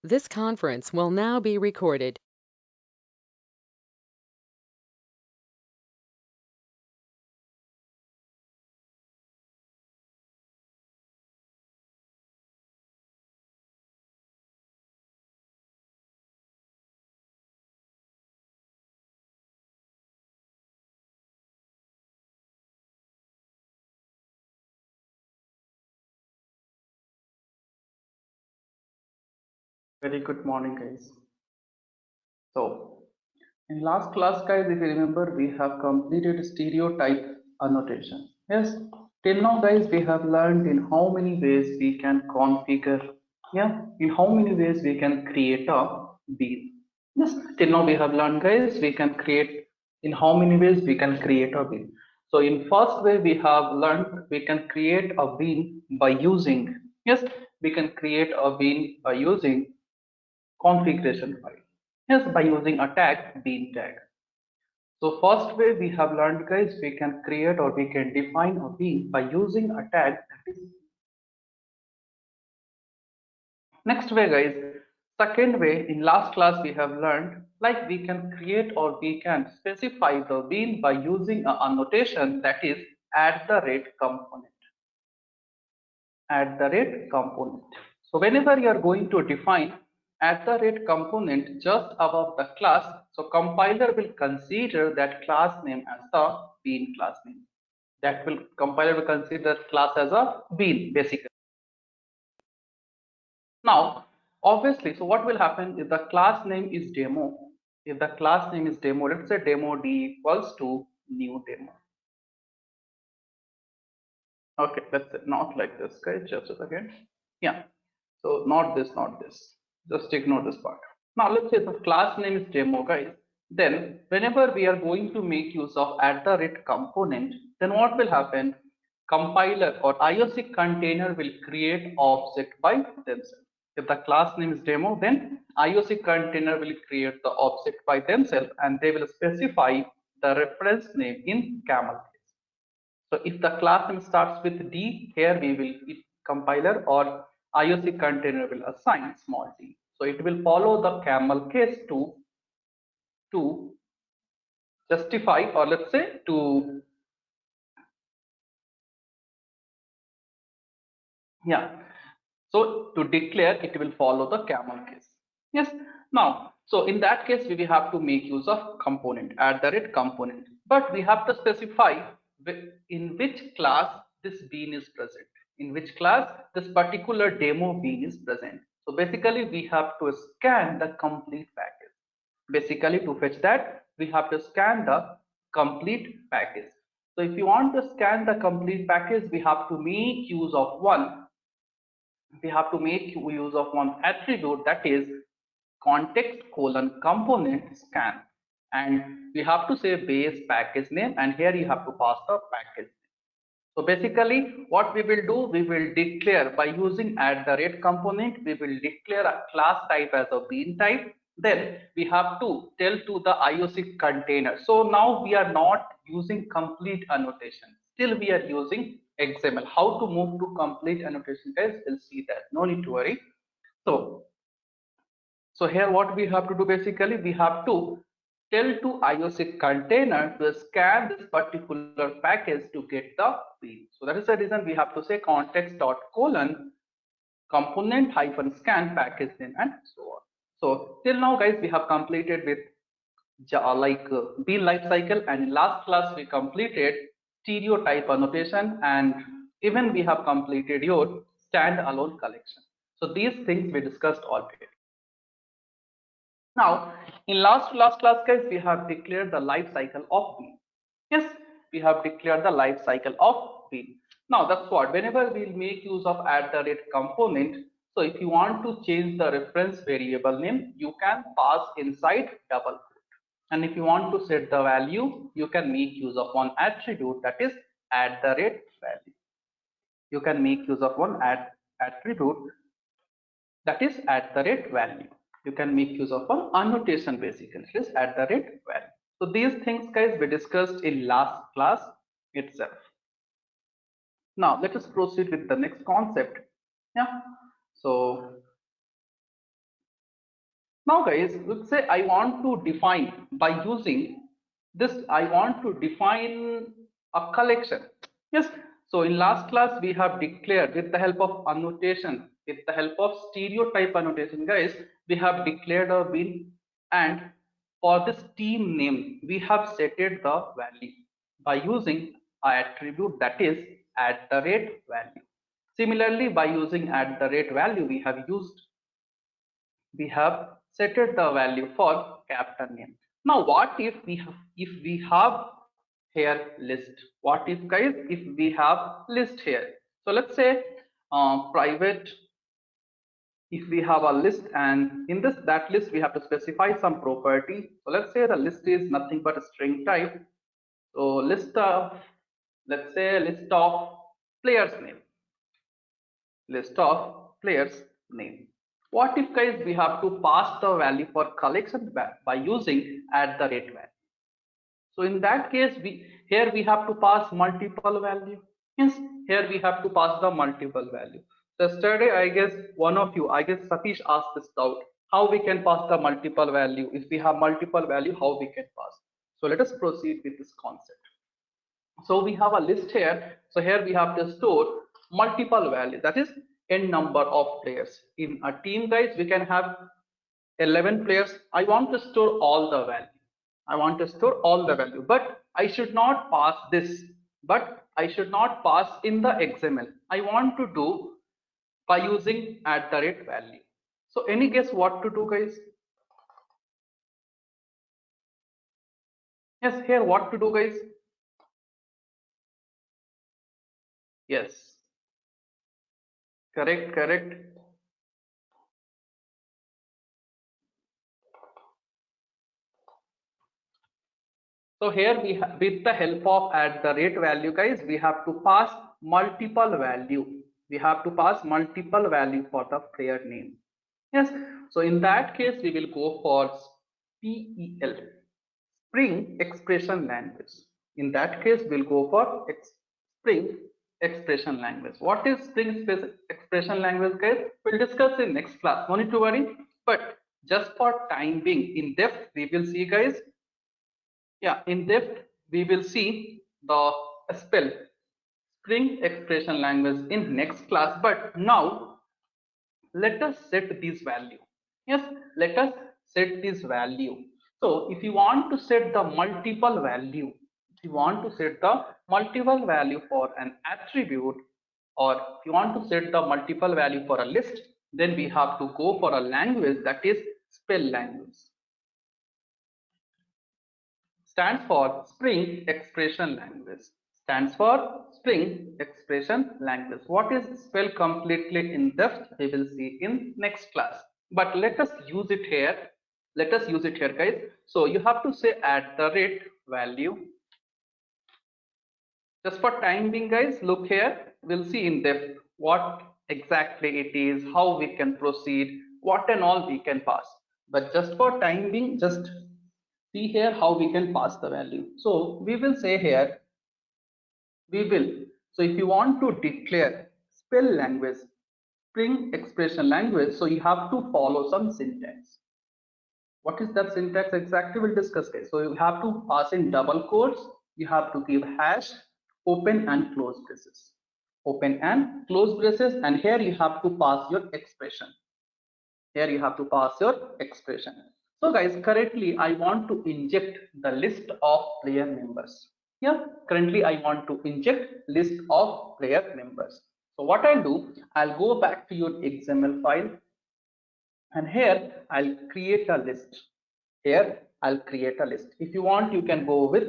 This conference will now be recorded. Very good morning, guys. So, in last class, guys, if you remember, we have completed stereotype annotation. Yes, till now, guys, we have learned in how many ways we can configure, yeah, in how many ways we can create a bean. Yes, till now we have learned, guys, we can create in how many ways we can create a bean. So, in first way, we have learned we can create a bean by using, yes, we can create a bean by using configuration file. Yes, by using a tag bean tag. So first way we have learned, guys, we can create or we can define a bean by using a tag that is. Next way, guys, second way, in last class we have learned like we can create or we can specify the bean by using a annotation that is at the rate component. At the rate component. So whenever you are going to define at the rate component just above the class, so compiler will consider that class name as the bean class name. That will compiler will consider class as a bean basically. Now, obviously, so what will happen if the class name is demo? If the class name is demo, let's say demo d equals to new demo. Okay, that's it. Not like this, guys. Just a second. Yeah. So not this, not this. Just ignore this part. Now let's say the class name is demo, guys. Then whenever we are going to make use of at the rate component, then what will happen? Compiler or IOC container will create object by themselves. If the class name is demo, then IOC container will create the object by themselves and they will specify the reference name in camel. So if the class name starts with D, here we will, if compiler or IOC container will assign small d. So it will follow the camel case to justify, or let's say to, yeah. So to declare, it will follow the camel case. Yes. Now, so in that case, we will have to make use of component, at the rate component. But we have to specify in which class this bean is present. In which class this particular demo bean is present. So basically, we have to scan the complete package. Basically, to fetch that, we have to scan the complete package. So if you want to scan the complete package, we have to make use of one attribute that is context colon component scan, and we have to say base package name, and here you have to pass the package. So basically what we will do, we will declare by using at the rate component, we will declare a class type as a bean type. Then we have to tell to the IOC container. So now we are not using complete annotation. Still we are using XML. How to move to complete annotation, guys? We'll see that. No need to worry. So so here what we have to do, basically we have to tell to IOC container to scan this particular package to get the bean. So that is the reason we have to say context dot colon component hyphen scan package name and so on. So till now, guys, we have completed with bean life cycle, and in last class we completed stereotype annotation, and even we have completed your standalone collection. So these things we discussed already. Now, in last class, guys, we have declared the life cycle of bean. Yes, we have declared the life cycle of bean. Now, that's what. Whenever we'll make use of at the rate component, so if you want to change the reference variable name, you can pass inside double quote. And if you want to set the value, you can make use of one attribute that is at the rate value. You can make use of one attribute that is at the rate value. You can make use of an annotation basically, it is at the rate value. So these things, guys, we discussed in last class itself. Now let us proceed with the next concept. Yeah. So Now guys, let's say I want to define by using this, I want to define a collection. Yes, so in last class we have declared with the help of annotation, with the help of stereotype annotation guys, we have declared a bin, and for this team name we have setted the value by using an attribute that is @value. Similarly, by using @value we have setted the value for captain name. Now what if we have here list? What if guys if we have list here? So let's say private, if we have a list, and in this that list we have to specify some property. So let's say the list is nothing but a string type. So list of, let's say list of players name, list of players name. What if guys we have to pass the value for collection by using @value? So in that case, here we have to pass multiple value. Yes, here we have to pass the multiple value. Yesterday, I guess one of you, I guess Satish asked this doubt, how we can pass the multiple value. If we have multiple value, how we can pass. So let us proceed with this concept. So we have a list here. So here we have to store multiple value, that is n number of players. In a team guys, we can have 11 players. I want to store all the value. I want to store all the value, but I should not pass this, but I should not pass in the XML. I want to do by using @value. So any guess what to do guys? Yes, here what to do guys? Yes, correct, correct. So here we have, with the help of @value guys, we have to pass multiple value. We have to pass multiple value for the player name. Yes. So in that case, we will go for SPEL, Spring Expression Language. In that case, we'll go for Spring Expression Language. What is Spring Expression Language guys? We'll discuss in next class. No need to worry. But just for time being, in depth, we will see guys. Yeah, in depth, we will see the spell Spring Expression Language in next class. But now let us set this value. Yes, let us set this value. So if you want to set the multiple value, if you want to set the multiple value for an attribute, or if you want to set the multiple value for a list, then we have to go for a language that is spell language. Stands for Spring Expression Language. Stands for Spring Expression Language. What is spell completely in depth we will see in next class. But let us use it here. Let us use it here guys. So you have to say @value. Just for time being guys, look here. We'll see in depth what exactly it is, how we can proceed, what and all we can pass. But just for time being, just see here how we can pass the value. So we will say here, we will. So if you want to declare spell language, Spring Expression Language, so you have to follow some syntax. What is that syntax exactly? We'll discuss it. So you have to pass in double quotes. You have to give hash, open and close braces. Open and close braces, and here you have to pass your expression. Here you have to pass your expression. So guys, currently I want to inject the list of player members. Yeah, currently I want to inject list of player members. So what I'll do, I'll go back to your XML file, and here I'll create a list. Here I'll create a list. If you want, you can go with,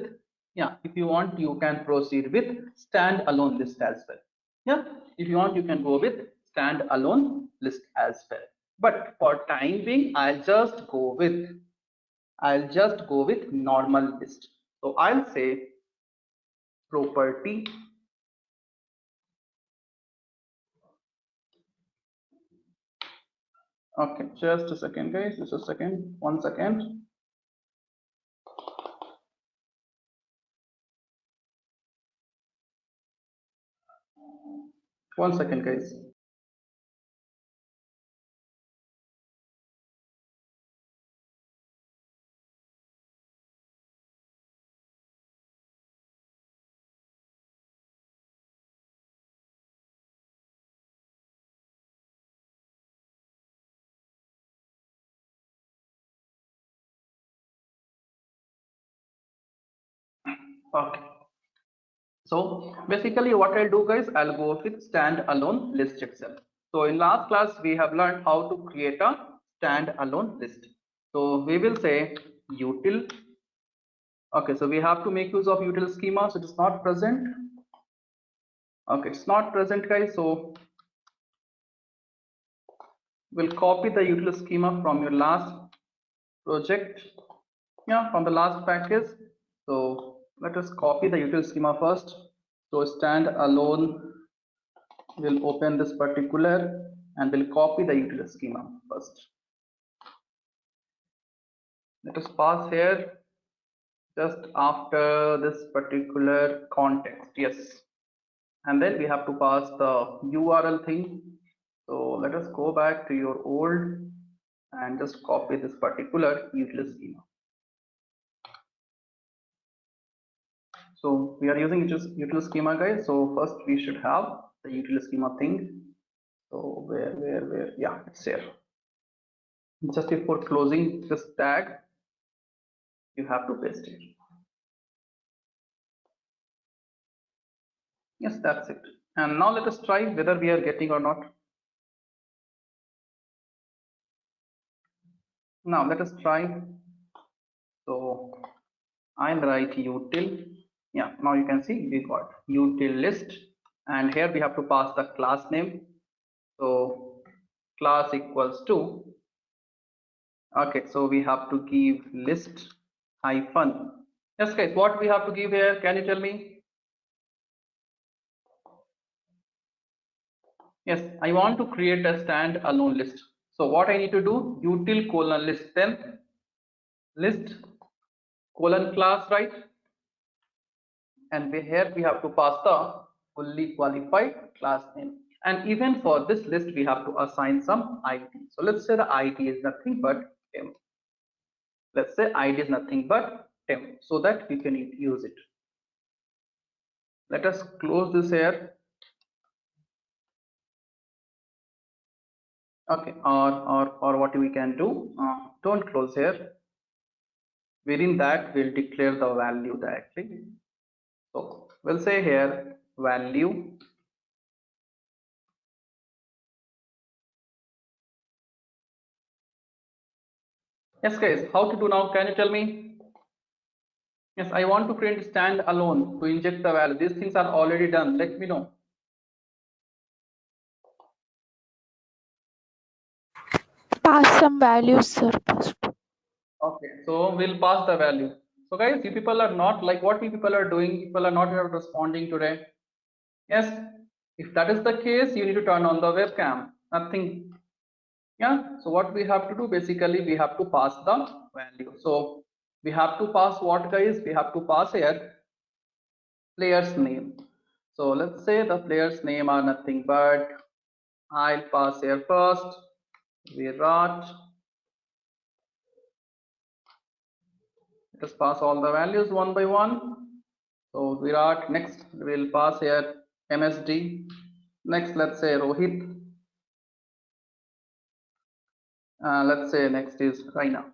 yeah, if you want, you can proceed with standalone list as well. Yeah, if you want, you can go with standalone list as well. But for time being, I'll just go with normal list. So I'll say property. Okay, just a second, guys. Just a second. 1 second. One second, guys. Okay. So basically what I'll do guys, I'll go with standalone list itself. So in last class we have learned how to create a standalone list. So we will say util. Okay, so we have to make use of util schema. So it is not present. Okay, it's not present guys. So we'll copy the util schema from your last project. Yeah, from the last package. So let us copy the util schema first. So standalone will open this particular and we'll copy the util schema first. Let us pass here just after this particular context. Yes, and then we have to pass the URL thing. So let us go back to your old and just copy this particular util schema. So we are using util schema guys. So first we should have the util schema thing. So where yeah, it's here. Just before closing this tag, you have to paste it. Yes, that's it. And now let us try whether we are getting or not. Now let us try. So I'll write util. Yeah, now you can see we got util list, and here we have to pass the class name. So class equals to, okay, so we have to give list hyphen. Yes guys, what we have to give here, can you tell me? Yes, I want to create a standalone list. So what I need to do, util colon list, then list colon class, right? And here we have to pass the fully qualified class name. And even for this list, we have to assign some ID. So let's say the ID is nothing but temp. Let's say ID is nothing but temp, so that we can use it. Let us close this here. Okay, or what we can do, don't close here. Within that, we'll declare the value directly. So we'll say here value. Yes guys, how to do now, can you tell me? Yes, I want to create stand alone to inject the value. These things are already done, let me know. Pass some values, sir. First. Okay, so we'll pass the value. So guys, you people are not like what we people are doing, people are not responding today. Yes, if that is the case, you need to turn on the webcam, nothing. Yeah, so what we have to do, basically we have to pass the value. So we have to pass what guys, we have to pass here player's name. So let's say the player's name are nothing but, I'll pass here first Virat. Let us pass all the values one by one. So Virat, next we'll pass here MSD. Next, let's say Rohit. Let's say next is Raina.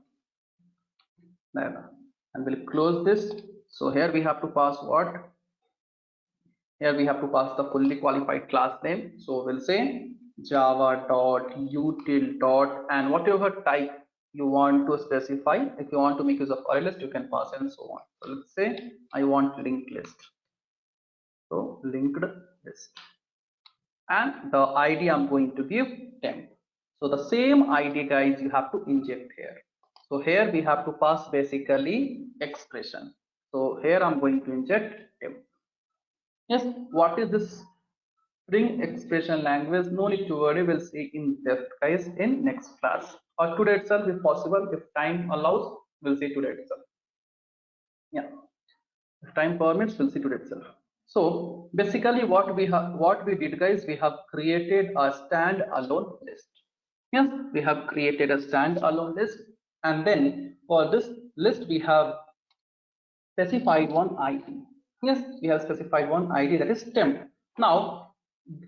And we'll close this. So here we have to pass what? Here we have to pass the fully qualified class name. So we'll say java.util. And whatever type you want to specify. If you want to make use of array list, you can pass and so on. So let's say I want linked list. So linked list. And the ID I'm going to give temp. So the same ID guys you have to inject here. So here we have to pass basically expression. So here I'm going to inject temp. Yes, what is this string expression language? No need to worry, we'll see in depth guys in next class or today itself if possible. If time allows, we'll see today itself. Yeah, if time permits, we'll see today itself. So basically what we did guys, we have created a standalone list. Yes, we have created a standalone list, and then for this list we have specified one ID. Yes, we have specified one ID, that is temp. Now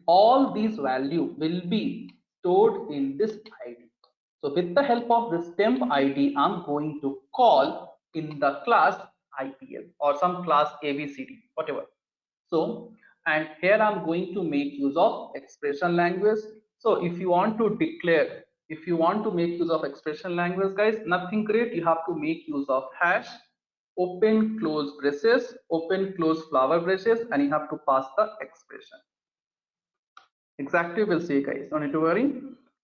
all these value will be stored in this ID. So with the help of this temp ID, I'm going to call in the class IPL or some class ABCD, whatever. So, and here I'm going to make use of expression language. So if you want to declare, if you want to make use of expression language, guys, nothing great. You have to make use of hash, open close braces, open close flower braces, and you have to pass the expression. Exactly, we'll see, guys. Don't need to worry.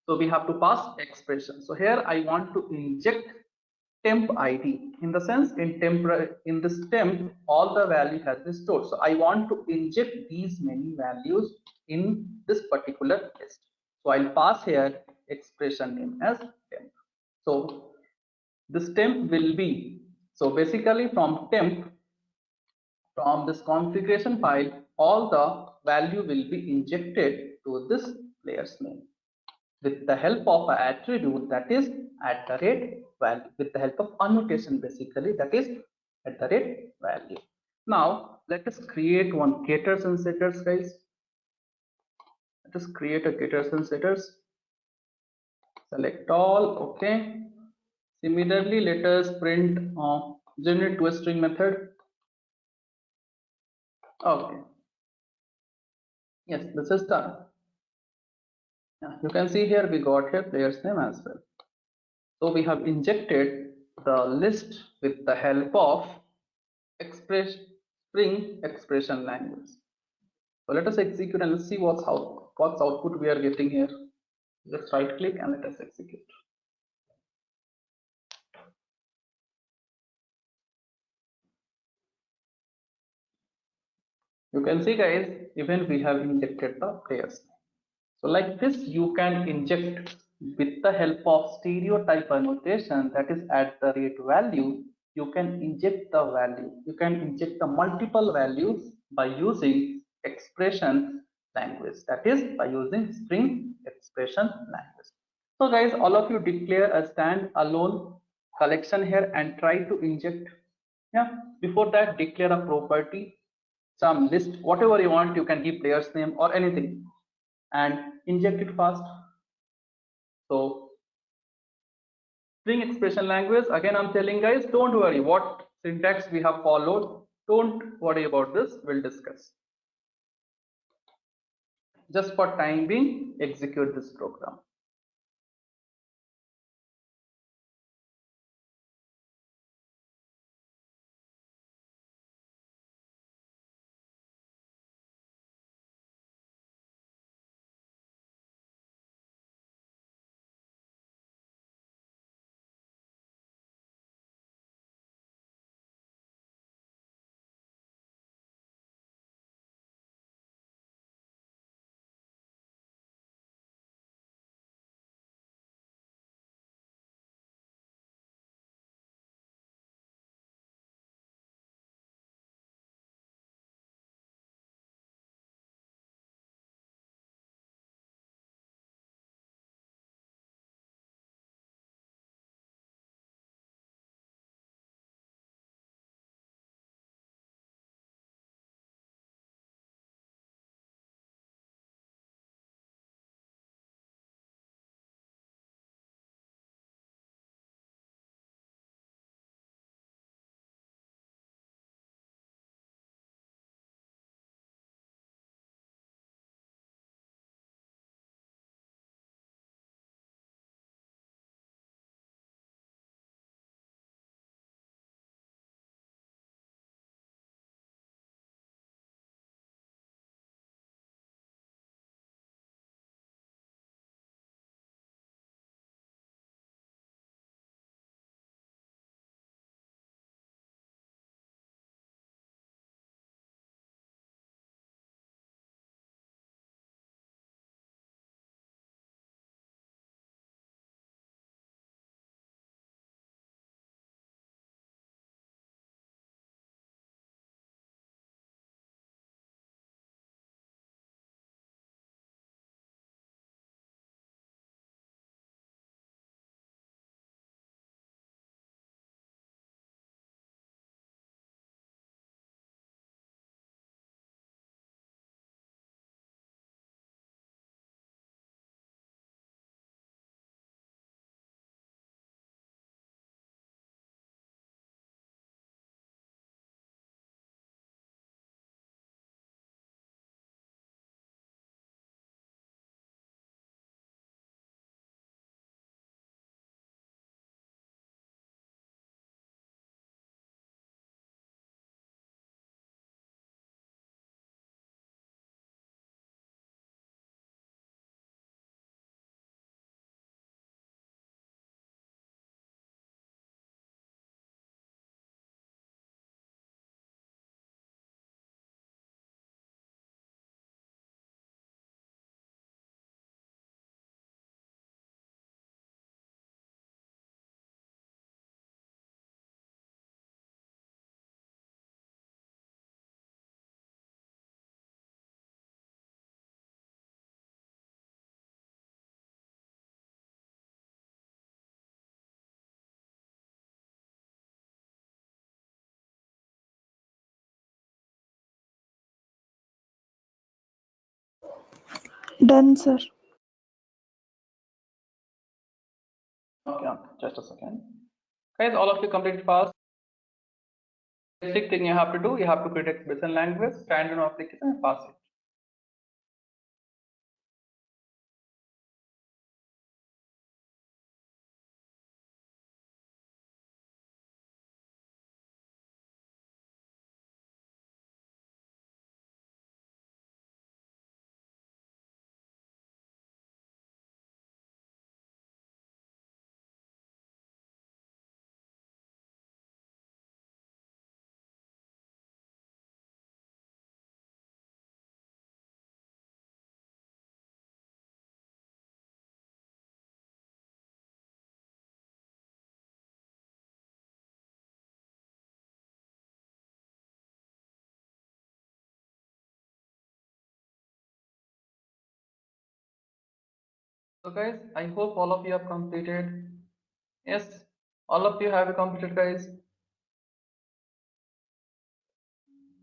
So we have to pass expression. So here I want to inject temp ID, in the sense in this temp all the value has been stored. So I want to inject these many values in this particular list. So I'll pass here expression name as temp. So this temp will be, so basically from temp, from this configuration file, all the value will be injected to this player's name with the help of an attribute, that is @value, with the help of annotation basically, that is @value. Now let us create one getters and setters, guys. Let us create a getters and setters. Select all. Okay. Similarly, let us print generate toString method. Okay. Yes, this is done. Yeah, you can see here we got here player's name as well. So we have injected the list with the help of Spring expression language. So let us execute and let's see what's output we are getting here. Just right click and let us execute. You can see, guys, even we have injected the players. So like this you can inject with the help of stereotype annotation, that is @value. You can inject the value. You can inject the multiple values by using expression language, that is by using Spring expression language. So guys, all of you declare a standalone collection here and try to inject. Yeah, before that declare a property, some list, whatever you want. You can give player's name or anything and inject it fast. So Spring expression language, again I'm telling, guys, don't worry what syntax we have followed, don't worry about this, we'll discuss. Just for time being, execute this program. Done, sir. Okay, just a second. Guys, all of you completed fast. Basic thing you have to do, you have to create expression language, standard application, and pass it. So guys, I hope all of you have completed. Yes, all of you have completed, guys.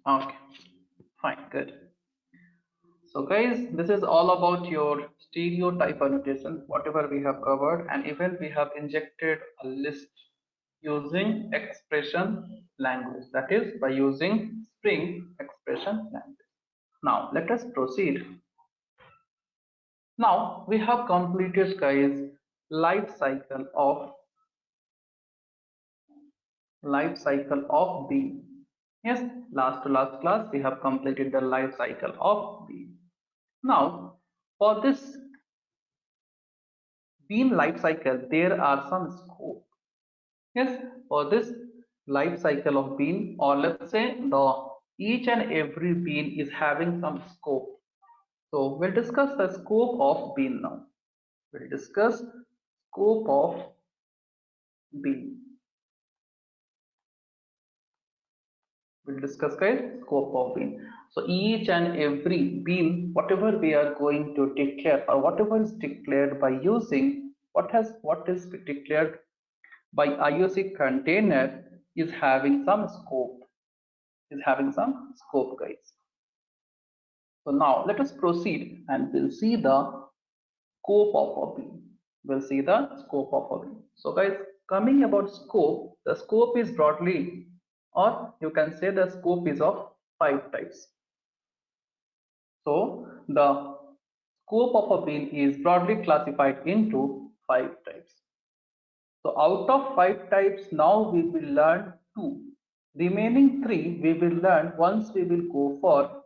Okay, fine, good. So guys, this is all about your stereotype annotation, whatever we have covered, and even we have injected a list using expression language, that is by using Spring expression language. Now let us proceed. Now we have completed, guys, life cycle of bean. Yes, last to last class we have completed the life cycle of bean. Now for this bean life cycle, there are some scope. Yes, for this life cycle of bean, or let's say the each and every bean is having some scope. So we'll discuss the scope of bean now. We'll discuss scope of bean. We'll discuss, guys, scope of bean. So each and every bean, whatever we are going to declare, or whatever is declared by using what is declared by IOC container is having some scope. Guys. So now let us proceed and we'll see the scope of a bean. We'll see the scope of a bean. So guys, coming about scope, the scope is broadly, or you can say the scope is of 5 types. So the scope of a bean is broadly classified into 5 types. So out of 5 types, now we will learn 2. Remaining 3 we will learn once we will go for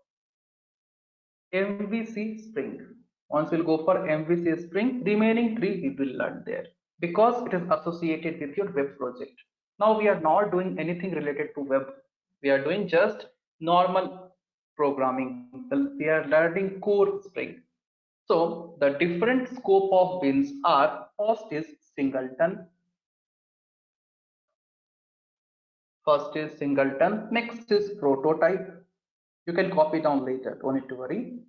MVC Spring. Once we'll go for MVC Spring, remaining 3 we will learn there because it is associated with your web project. Now we are not doing anything related to web. We are doing just normal programming. We are learning core Spring. So the different scope of beans are: first is singleton, next is prototype. You can copy down later, don't need to worry.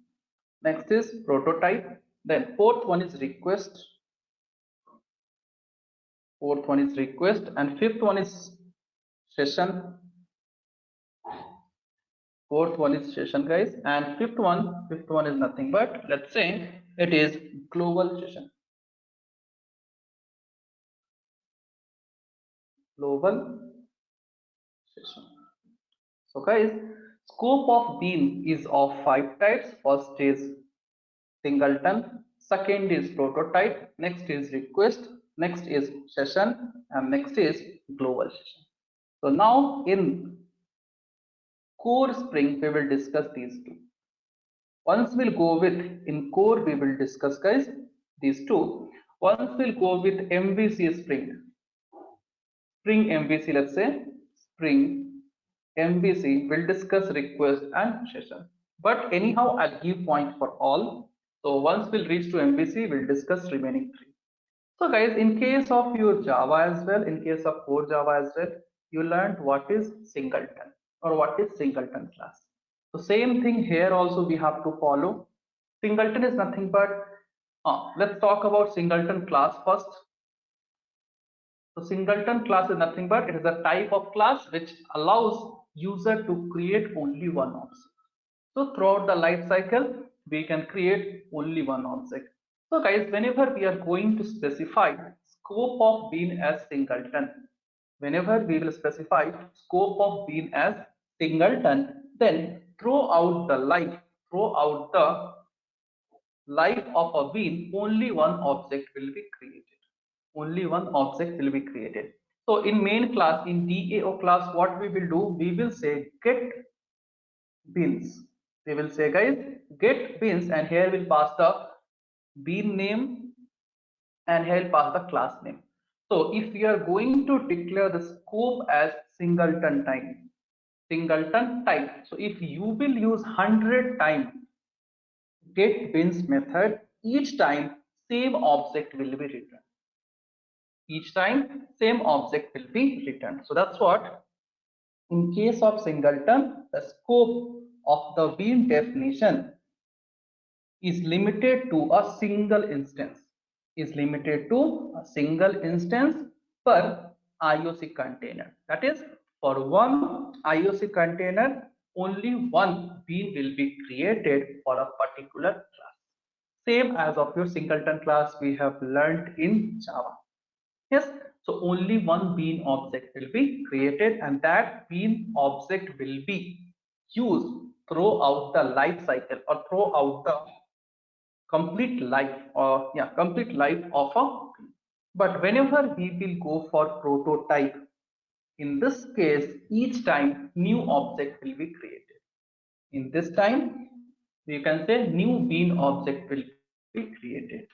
Next is prototype, then fourth one is request, and fifth one is session. Fourth one is session, guys, and fifth one is nothing but, let's say, it is global session. So guys, scope of bean is of 5 types. First is singleton, second is prototype, next is request, next is session, and next is global session. So now in core Spring we will discuss these two. Once we'll go with in core we will discuss, guys, these two. Once we'll go with MVC Spring MVC, let's say Spring MVC, will discuss request and session. But anyhow, I'll give point for all. So once we'll reach to MVC, we'll discuss remaining 3. So guys, in case of your Java as well, in case of core Java as well, you learned what is singleton or what is singleton class. So same thing here also we have to follow. Singleton is nothing but, let's talk about singleton class first. So singleton class is nothing but, it is a type of class which allows user to create only one object. So throughout the life cycle, we can create only one object. So guys, whenever we are going to specify scope of bean as singleton, whenever we will specify scope of bean as singleton, then throughout the life of a bean, only one object will be created. Only one object will be created. So in main class, in DAO class, what we will do, we will say get beans. We will say guys, get beans, and here we'll pass the bean name and here we'll pass the class name. So if we are going to declare the scope as singleton type. So if you will use 100 times get beans method, each time same object will be returned. Each time same object will be returned. So that's what in case of singleton, the scope of the bean definition is limited to a single instance, per IOC container. That is, for one IOC container, only one bean will be created for a particular class. Same as of your singleton class we have learned in Java. Yes, so only one bean object will be created, and that bean object will be used throughout the life cycle or throughout the complete life of a bean. But whenever we will go for prototype, in this case each time new object will be created. In this time we can say new bean object will be created.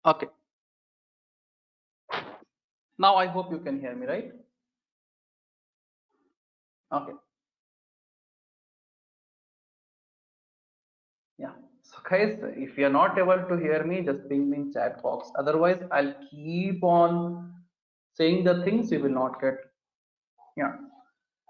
Okay. Now I hope you can hear me, right? Okay. Yeah. So guys, if you are not able to hear me, just ping me in chat box. Otherwise, I'll keep on saying the things you will not get. Yeah.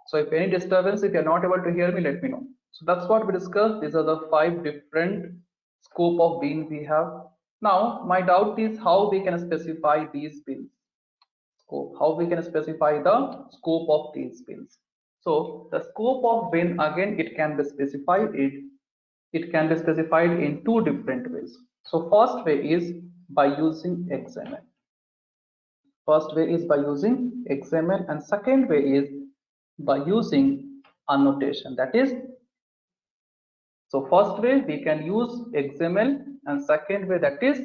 So if any disturbance, if you're not able to hear me, let me know. So that's what we discussed. These are the 5 different scope of bean we have. Now, my doubt is how we can specify these beans. Scope. How we can specify the scope of these beans. So the scope of bean, again, it can be specified. It can be specified in 2 different ways. So first way is by using XML. First way is by using XML, and second way is by using annotation. That is, so first way we can use XML, and second way, that is,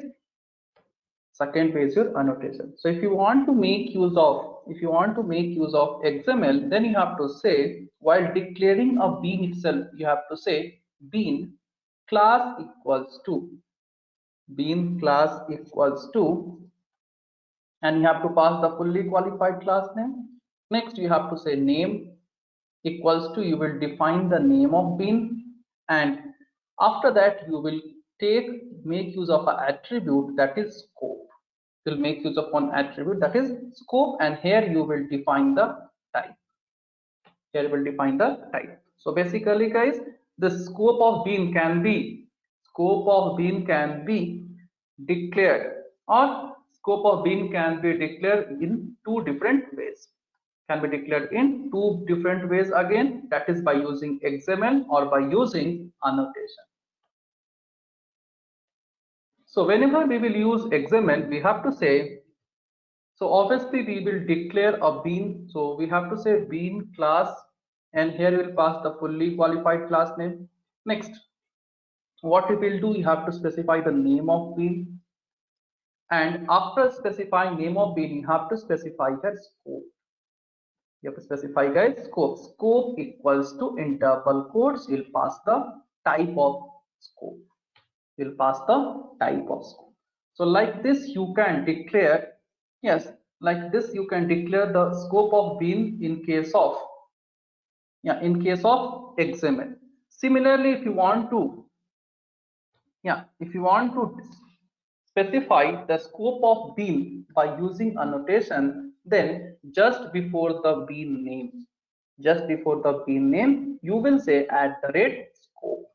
second way is your annotation. So if you want to make use of XML, then you have to say, while declaring a bean itself, you have to say bean class equals to and you have to pass the fully qualified class name. Next, you have to say name equals to, you will define the name of bean, and after that you will make use of an attribute, that is scope. You will make use of one attribute, that is scope, and here you will define the type. So basically guys, the scope of bean can be declared, or scope of bean can be declared in 2 different ways. Again, that is by using XML or by using annotation. So whenever we will use XML, we have to say, so obviously we will declare a bean, so we have to say bean class, and here we will pass the fully qualified class name. Next, what we will do, you have to specify the name of bean, and after specifying name of bean, you have to specify the scope. You have to specify guys scope. Scope equals to, in double quotes, you'll pass the type of scope. So like this you can declare, yes, like this you can declare the scope of bean in case of XML. Similarly, if you want to specify the scope of bean by using annotation, then just before the bean name, you will say @scope.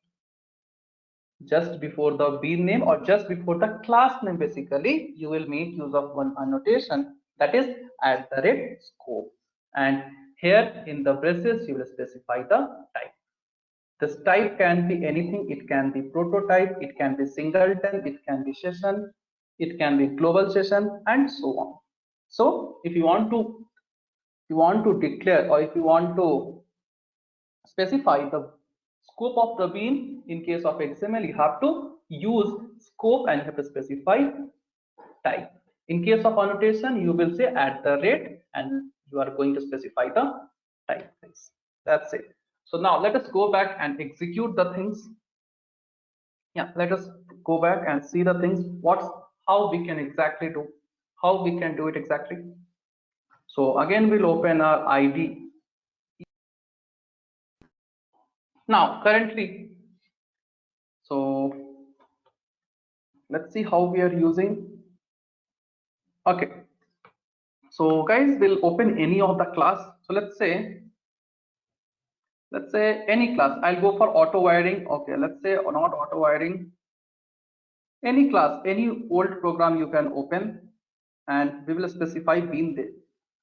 Just before the bean name, or just before the class name, basically you will make use of one annotation, that is @scope, and here in the braces you will specify the type. This type can be anything. It can be prototype, it can be singleton, it can be session, it can be global session, and so on. So if you want to declare, or if you want to specify the scope of the bean in case of XML, you have to use scope and you have to specify type. In case of annotation, you will say @ and you are going to specify the type. That's it. So now let us go back and execute the things. Yeah, let us go back and see the things, how we can do it exactly. So again, we'll open our ID. Now currently, so let's see how we are using. Okay, so guys, we'll open any of the class. So let's say any class. I'll go for auto wiring. Okay, let's say not auto wiring, any class, any old program you can open, and we will specify bean there,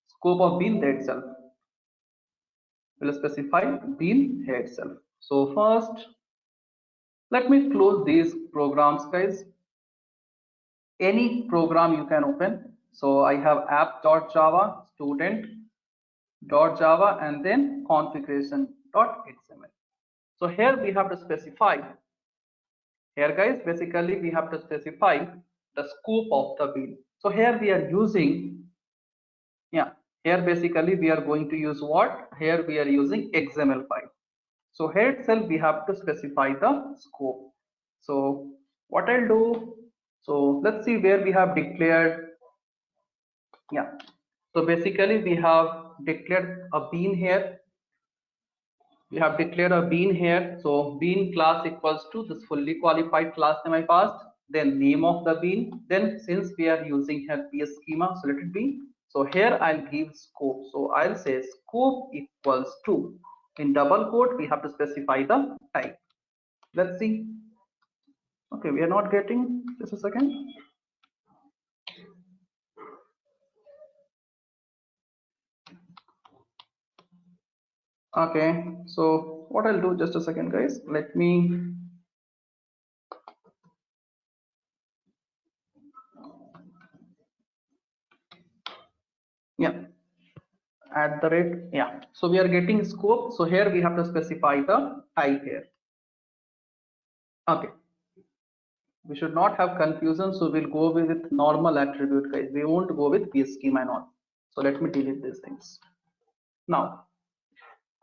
scope of bean there itself. We'll specify bean here itself. So first, let me close these programs, guys. Any program you can open. So I have app.java, student.java, and then configuration.xml. So here we have to specify, here guys, basically we have to specify the scope of the bean. So here we are using, here basically we are going to use what? Here we are using XML file. So here itself we have to specify the scope. So what I'll do, So let's see where we have declared. Yeah, so basically we have declared a bean here. We have declared a bean here. So bean class equals to this fully qualified class name I passed, then name of the bean. Then since we are using here PS schema, so let it be. So here I'll give scope. So I'll say scope equals to, in double quote, we have to specify the type. Let's see. Okay, we are not getting, just a second. Okay, so what I'll do, just a second guys, let me yeah, at the rate, yeah, so we are getting scope. So here we have to specify the type here. Okay, we should not have confusion, so we'll go with normal attribute guys, we won't go with PS schema and all. So let me delete these things. Now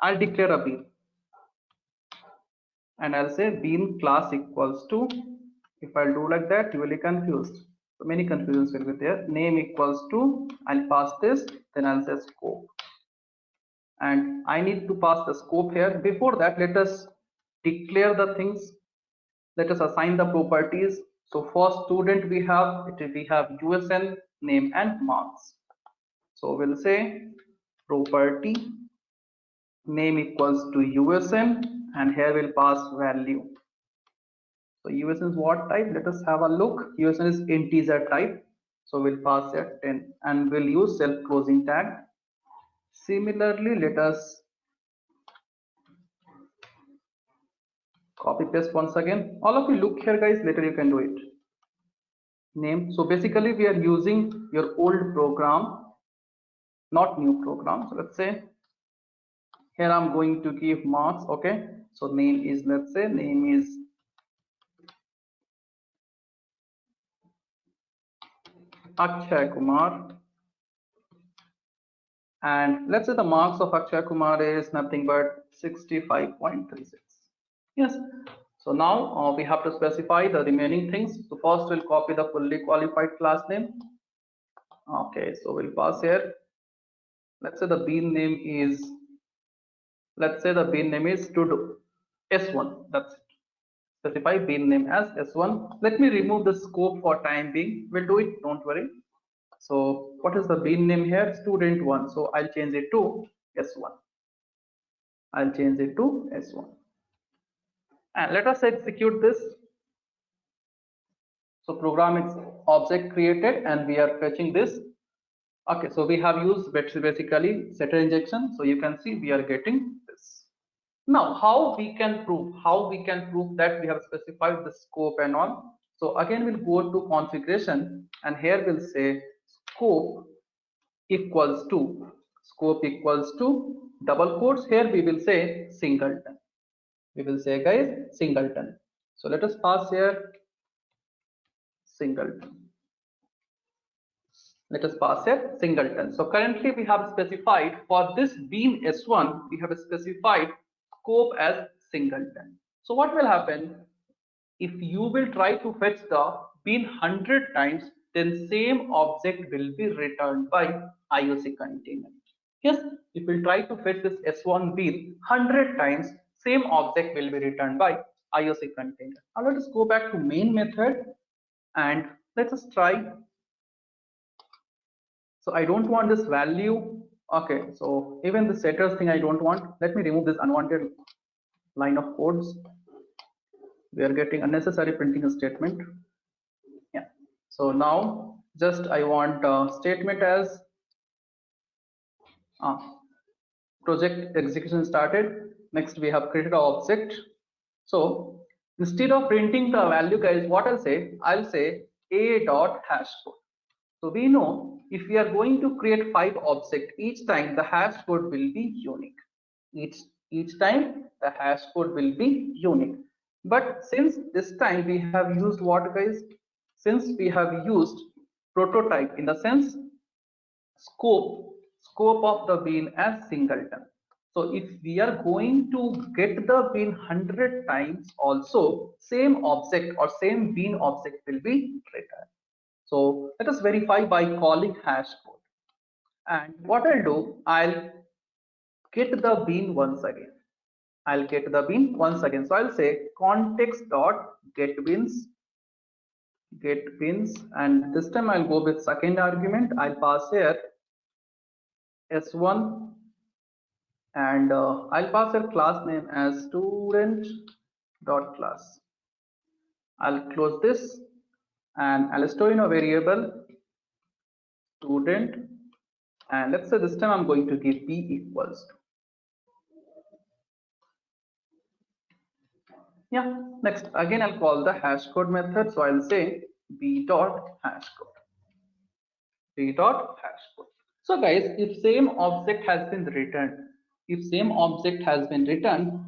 I'll declare a bean and I'll say bean class equals to, if I'll do like that you will be confused, so many confusions will be there. Name equals to, I'll pass this, then I'll say scope, and I need to pass the scope here. Before that, let us declare the things, let us assign the properties. So for student we have USN, name and marks. So we'll say property name equals to USN, and here we'll pass value. So USN is what type? Let us have a look. USN is integer type. So we'll pass here 10 and we'll use self closing tag. Similarly, let us copy paste once again. All of you look here guys, later you can do it. Name. So basically we are using your old program, not new program. So let's say here I'm going to give marks. Okay, so name is, let's say name is Akshay Kumar, and let's say the marks of Akshay Kumar is nothing but 65.36. Yes, so now we have to specify the remaining things. So first we'll copy the fully qualified class name. Okay, so we'll pass here, let's say the bean name is, let's say the bean name is to do S1. That's it. Specify bean name as S1. Let me remove the scope for time being. We'll do it, don't worry. So what is the bean name here? Student 1. So I'll change it to S1. I'll change it to S1. And let us execute this. So program is object created and we are fetching this. Okay, so we have used basically setter injection. So you can see we are getting this. Now how we can prove that we have specified the scope and all. So again we'll go to configuration and here we'll say scope equals to double quotes, here we will say singleton. We will say guys singleton. So let us pass here singleton. Let us pass here singleton. So currently we have specified for this bean S1, we have specified scope as singleton. So what will happen if you will try to fetch the bean 100 times, then same object will be returned by IOC container. Yes, if we try to fetch this S1 bean 100 times, same object will be returned by IOC container. Now let us go back to main method and let us try. So I don't want this value. Okay, so even the setters thing I don't want. Let me remove this unwanted line of codes. We are getting unnecessary printing statement. Yeah, so now just I want statement as project execution started. Next we have created an object. So instead of printing the value guys, what I'll say a dot hash code. So we know if we are going to create 5 objects, each time the hash code will be unique. Each time the hash code will be unique. But since this time we have used what guys? Since we have used prototype, in the sense scope of the bean as singleton. So if we are going to get the bean 100 times also, same object or same bean object will be returned. So let us verify by calling hash code. And what I'll do, I'll get the bean once again. I'll get the bean once again. So I'll say context dot get beans, and this time I'll go with second argument. I'll pass here s1, and I'll pass your class name as student dot class. I'll close this and I'll store in a variable student, and let's say this time I'm going to give b equals to, yeah. Next again I'll call the hash code method. So I'll say b dot hash code, b dot hash code. So guys, if same object has been returned,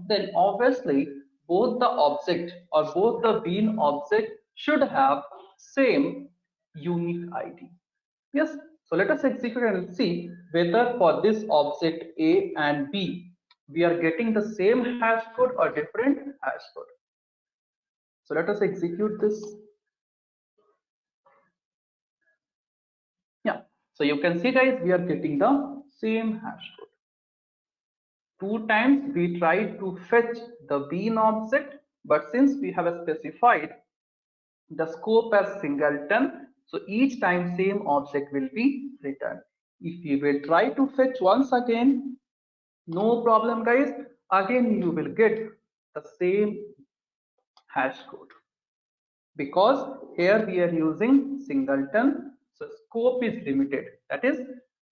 then obviously both the object or both the bean object should have same unique ID. Yes. So let us execute and see whether for this object A and B we are getting the same hash code or different hash code. So let us execute this. Yeah. So you can see guys, we are getting the same hash code. 2 times we tried to fetch the bean object, but since we have specified the scope as singleton, so each time same object will be returned. If we will try to fetch once again, no problem guys, again you will get the same hash code, because here we are using singleton, so scope is limited. That is,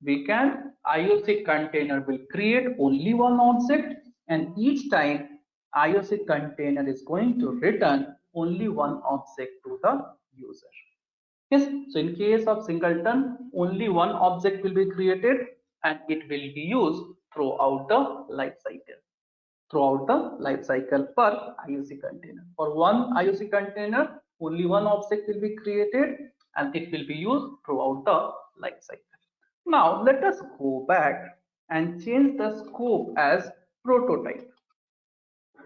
we can IOC container will create only one object, and each time IOC container is going to return only one object to the user. Yes, so in case of singleton, only one object will be created and it will be used throughout the life cycle. Per IOC container. For one IOC container, only one object will be created and it will be used throughout the life cycle. Now let us go back and change the scope as prototype.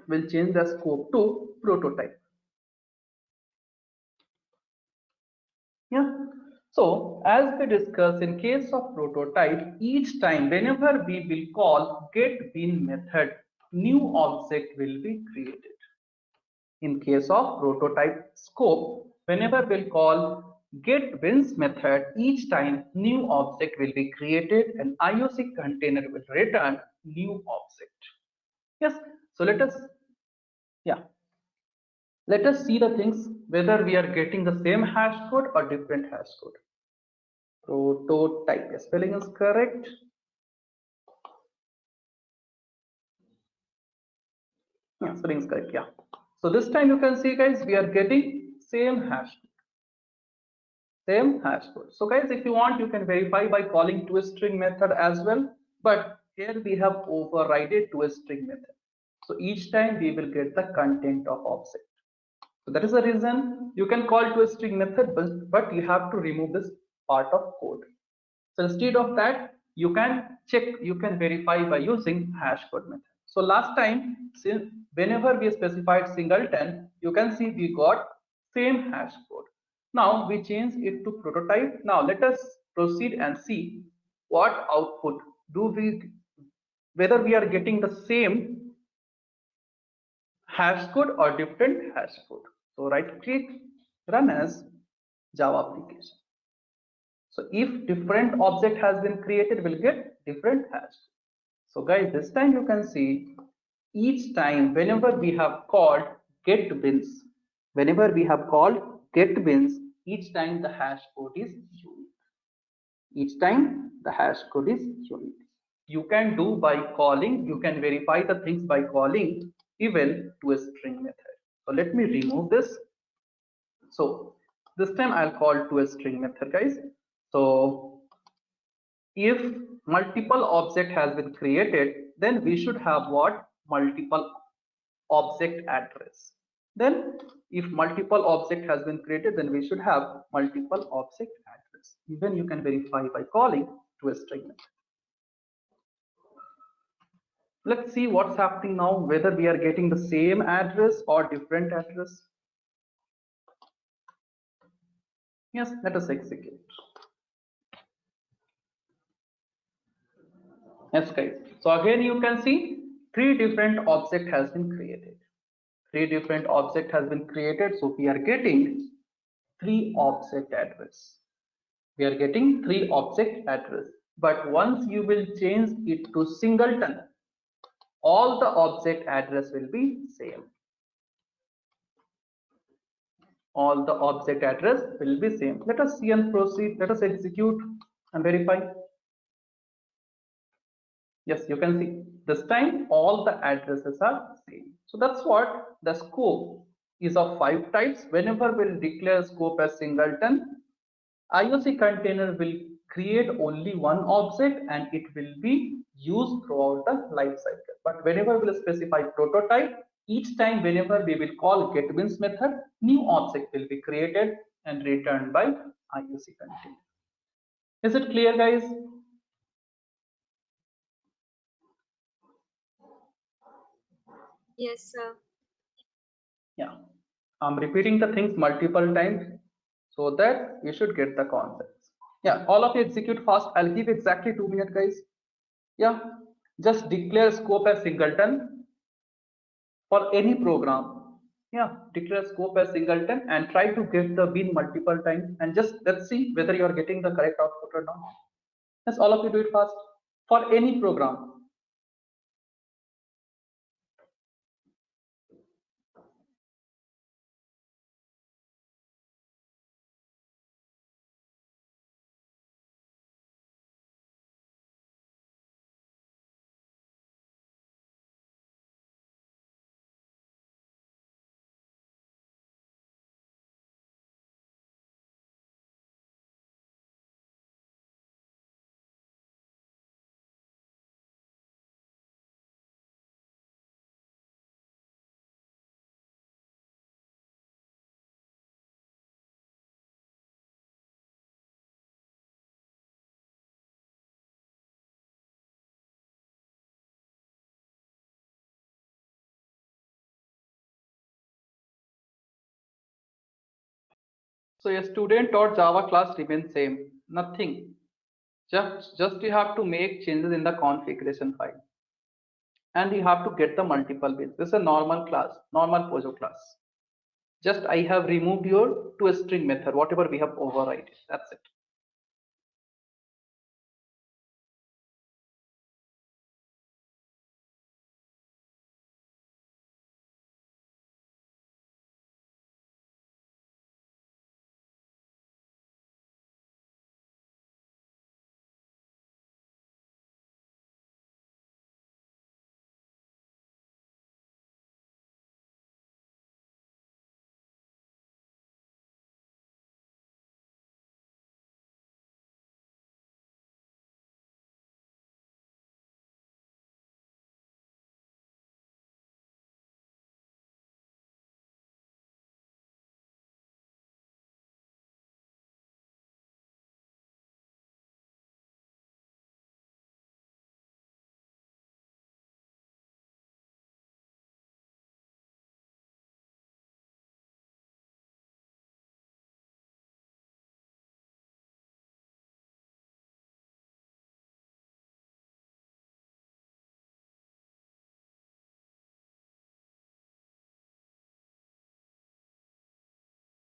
We'll change the scope to prototype. Yeah. So as we discussed, in case of prototype, each time whenever we will call get bean method, new object will be created. In case of prototype scope, whenever we'll call get beans method, each time new object will be created and IOC container will return new object. Yes. So let us see the things whether we are getting the same hash code or different hash code. Prototype, spelling is correct. Yeah, spelling is correct. Yeah. So this time you can see guys, we are getting same hash code. So guys, if you want, you can verify by calling toString method as well. But here we have overridden toString method. So each time we will get the content of object. So that is the reason you can call toString method, but you have to remove this part of code. So instead of that, you can verify by using hash code method. So last time, whenever we specified singleton, you can see we got same hash code. Now we change it to prototype. Now let us proceed and see what output whether we are getting the same hash code or different hash code. So right click, run as Java application. So if different object has been created, we'll get different hash. So guys, this time you can see each time whenever we have called get beans, each time the hash code is unique. You can do by calling, you can verify the things by calling even toString method. So let me remove this. So this time I'll call toString method guys. So if multiple object has been created, then we should have what? Multiple object address. Then if multiple object has been created, then we should have multiple object address. Even you can verify by calling toString method. Let's see what's happening now, whether we are getting the same address or different address. Yes, let us execute. Yes, guys. So again, you can see three different object has been created. Three different object has been created. So we are getting three object address. We are getting three object address. But once you will change it to singleton, all the object address will be same. All the object address will be same. Let us see and proceed. Let us execute and verify. Yes, you can see this time all the addresses are same. So that's what the scope is of 5 types. Whenever we'll declare scope as singleton, IOC container will create only one object and it will be used throughout the life cycle. But whenever we'll specify prototype, each time whenever we will call getBeans method, new object will be created and returned by IOC container. Is it clear, guys? Yes, sir. Yeah, I'm repeating the things multiple times so that you should get the concepts. Yeah, all of you execute fast. I'll give exactly 2 minutes, guys. Yeah, just declare scope as singleton for any program. Yeah, declare scope as singleton and try to get the bin multiple times and just let's see whether you are getting the correct output or not. Yes, all of you do it fast for any program. So a student.java class remains same, nothing. Just you have to make changes in the configuration file. And you have to get the multiple bins. This is a normal class, normal Pojo class. Just I have removed your toString method, whatever we have override. That's it.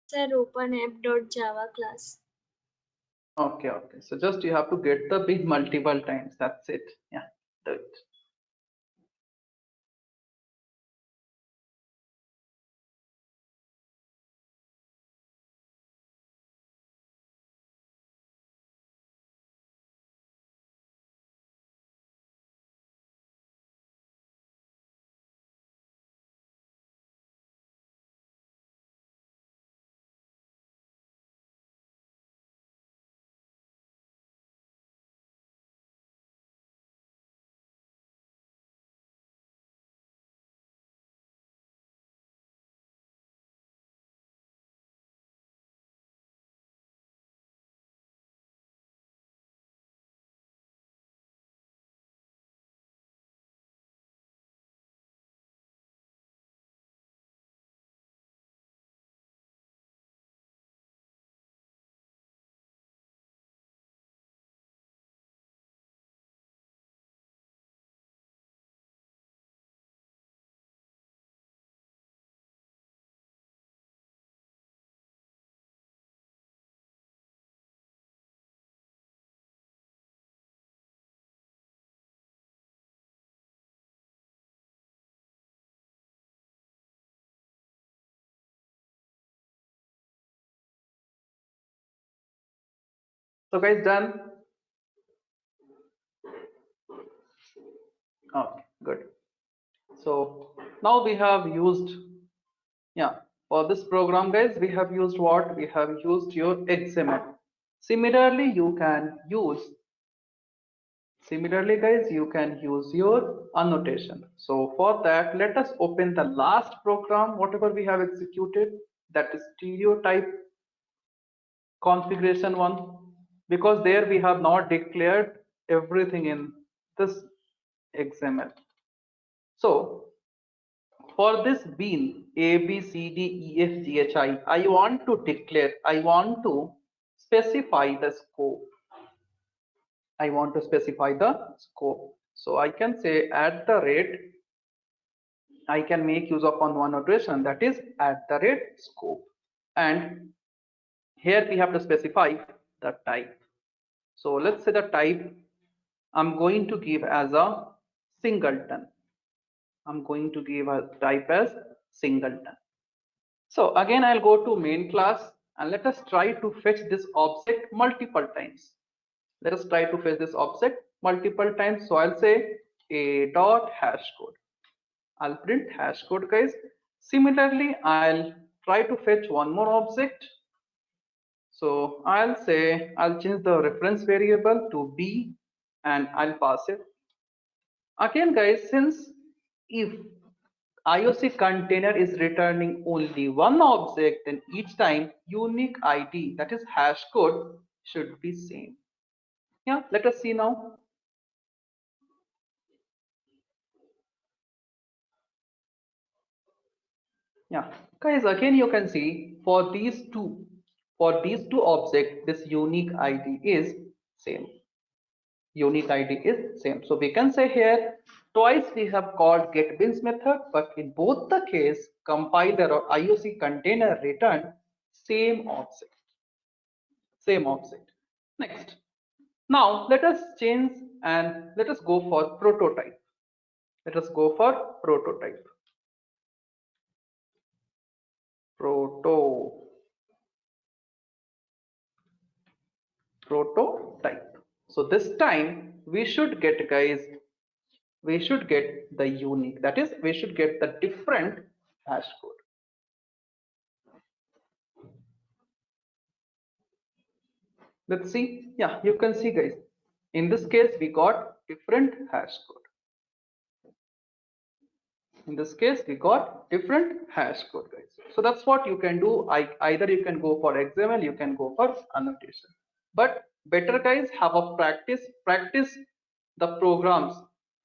Sir, open app.java class. Okay, okay. So just you have to get the bin multiple times. That's it. Yeah, do it. So guys, done? Okay, good. So now we have used, yeah, for this program guys, we have used what? We have used your XML. Similarly, guys, you can use your annotation. So for that, let us open the last program, whatever we have executed, that is stereotype configuration one, because there we have not declared everything in this XML. So for this bean A, B, C, D, E, F, G, H, I want to specify the scope. I want to specify the scope. So I can say at the rate, I can make use of one notation, that is at the rate scope. And here we have to specify the type. So let's say the type I'm going to give as a singleton. I'm going to give a type as singleton. So again, I'll go to main class and let us try to fetch this object multiple times. Let us try to fetch this object multiple times. So I'll say a dot hash code. I'll print hash code guys. Similarly, I'll try to fetch one more object. So I'll say I'll change the reference variable to B and I'll pass it. Again guys, since if IOC container is returning only one object, then each time unique ID, that is hash code, should be same. Yeah, let us see now. Yeah, guys, again you can see for these two objects, this unique ID is same. Unique ID is same. So we can say here twice we have called getBeans method, but in both the case, compiler or IOC container returned same object. Same object. Next. Now let us change and let us go for prototype. Let us go for prototype. Prototype. So this time we should get guys, we should get the unique, that is we should get the different hash code. Let's see. Yeah, you can see guys, in this case we got different hash code. In this case we got different hash code guys. So that's what you can do. Either you can go for XML, you can go for annotation, but better guys, have a practice the programs,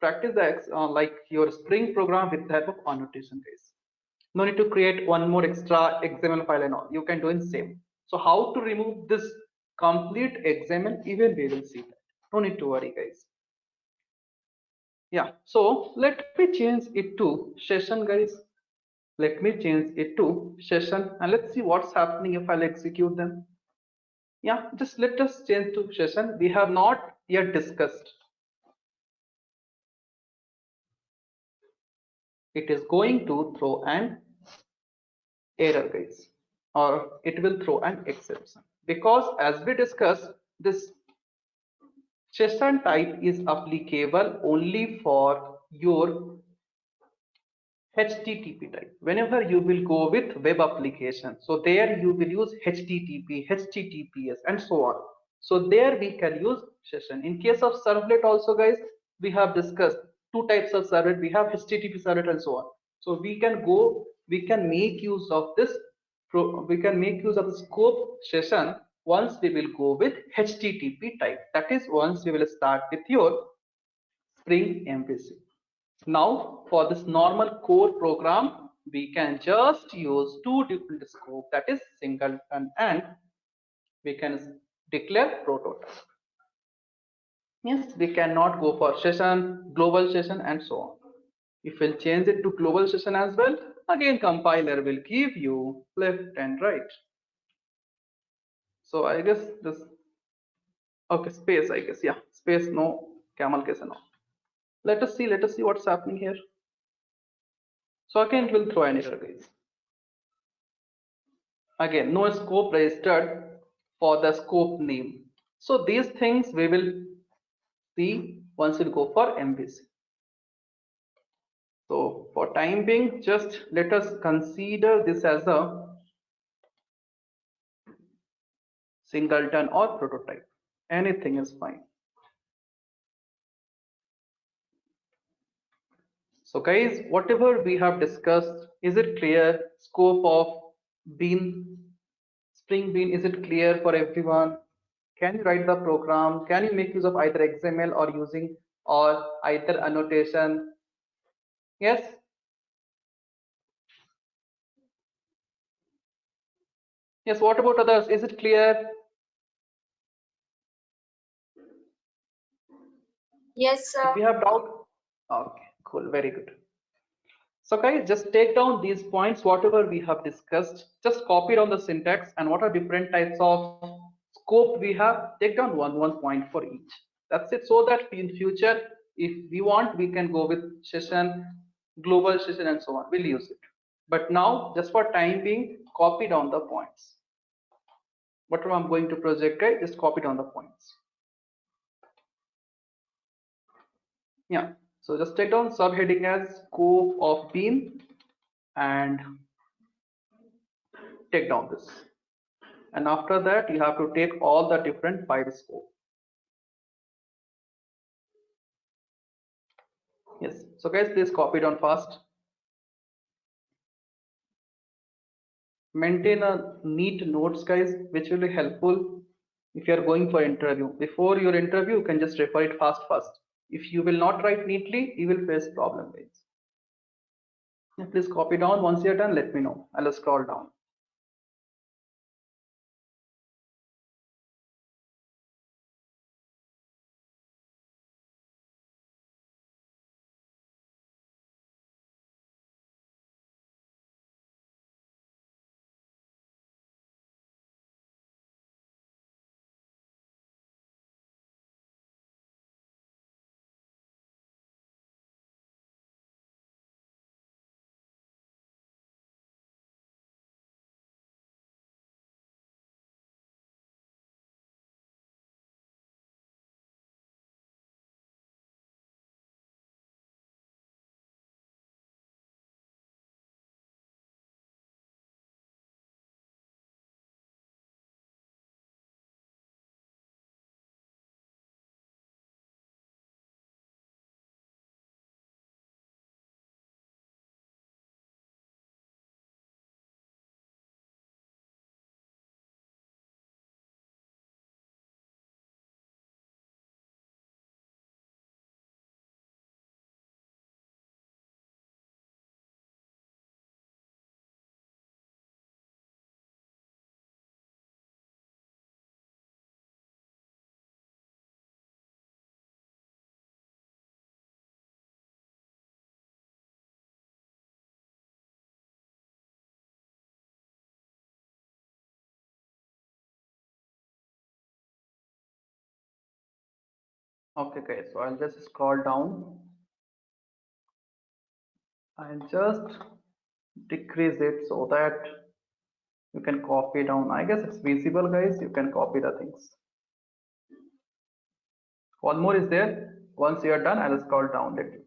practice the like your Spring program with type of annotation guys. No need to create one more extra XML file and all, you can do in same. So how to remove this complete XML, even we will see that. No need to worry guys. Yeah, so let me change it to session guys. Let me change it to session and let's see what's happening if I'll execute them. Yeah, just let us change to session. We have not yet discussed. It is going to throw an error guys, or it will throw an exception, because as we discussed, this session type is applicable only for your HTTP type. Whenever you will go with web application, so there you will use HTTP, HTTPS and so on. So there we can use session. In case of servlet also guys, we have discussed two types of servlet. We have HTTP servlet and so on. So we can make use of this, we can make use of the scope session once we will go with HTTP type. That is once we will start with your Spring MVC. Now for this normal core program, we can just use two different scope, that is singleton, and we can declare prototype. Yes, we cannot go for session, global session and so on. If we'll change it to global session as well, again compiler will give you left and right. So I guess this, okay, space, I guess, yeah, space, no, camel case and all. Let us see what's happening here. So again it will throw an error guys. Again, no scope registered for the scope name. So these things we will see once we go for MVC. So for time being, just let us consider this as a singleton or prototype. Anything is fine. So guys, whatever we have discussed, is it clear? Scope of bean, Spring Bean, is it clear for everyone? Can you write the program? Can you make use of either XML or using or either annotation? Yes? Yes, what about others? Is it clear? Yes, If sir. you have doubt, okay, cool, very good. So guys, just take down these points, whatever we have discussed, just copy down the syntax and what are different types of scope we have, take down one point for each. That's it, so that in future, if we want, we can go with session, global session and so on, we'll use it. But now, just for time being, copy down the points. Whatever I'm going to project, guys, just copy down the points. Yeah, so just take down subheading as scope of bean and take down this. And after that, you have to take all the different 5 scope. Yes, so guys, please copy down fast. Maintain a neat notes, guys, which will be helpful if you are going for interview. Before your interview, you can just refer it fast. If you will not write neatly, you will face problem, guys. Yeah, please copy down. Once you're done, let me know. I'll scroll down. Okay, guys, so I'll just scroll down and just decrease it so that you can copy down. I guess it's visible, guys. You can copy the things. One more is there. Once you are done, I'll scroll down. Let you.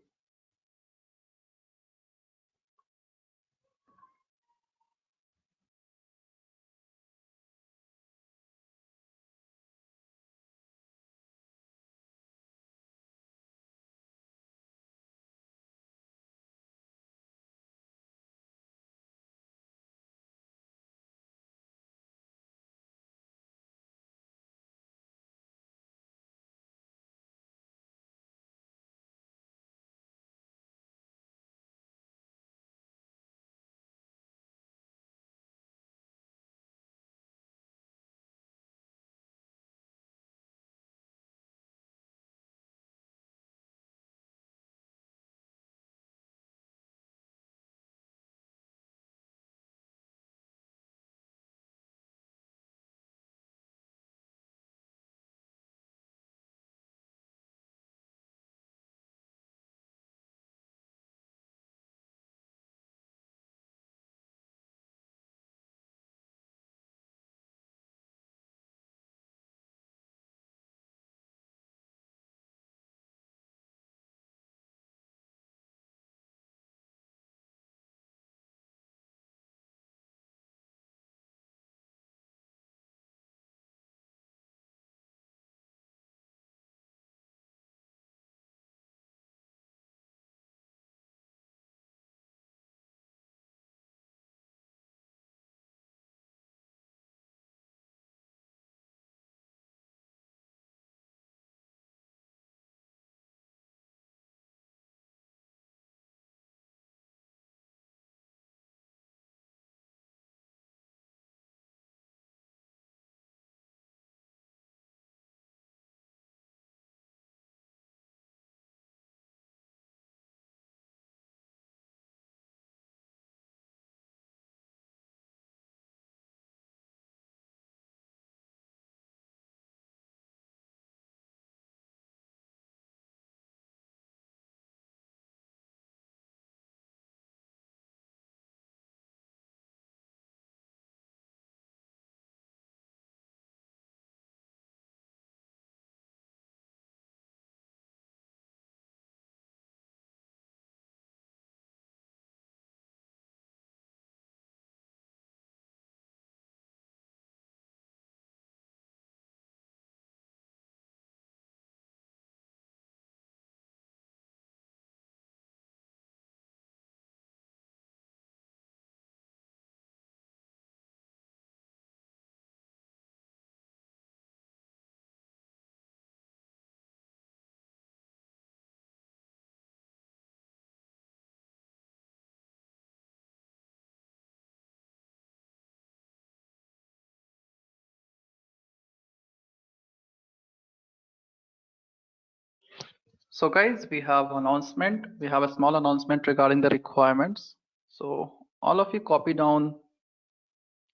So guys, we have announcement. We have a small announcement regarding the requirements. So all of you copy down.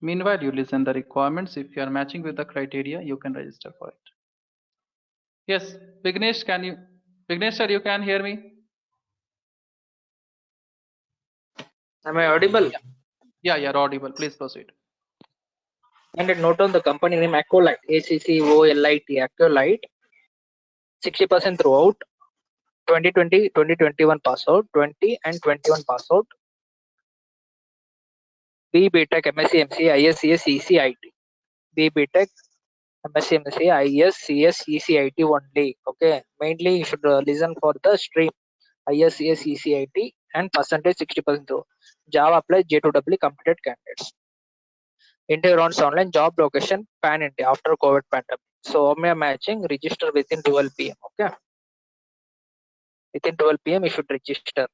Meanwhile, you listen the requirements. If you are matching with the criteria, you can register for it. Yes, Vignesh, Vignesh sir, you can hear me? Am I audible? Yeah, you're audible. Please proceed. And note on the company name Accolite, ACCOLIT, Accolite, 60% throughout, 2020, 2021 pass out, 20 and 21 pass out, B BTech, MSc, MCA, ISCS, ECIT, B BTech, MSc, MCA, ISCS, ECIT only. Okay, mainly you should listen for the stream ISCS, ECIT and percentage 60% through. Java apply J2W completed candidates. Interview rounds online, job location pan India after COVID pandemic. So Omnia matching, register within 12 p.m. Okay, within 12 p.m. you should register.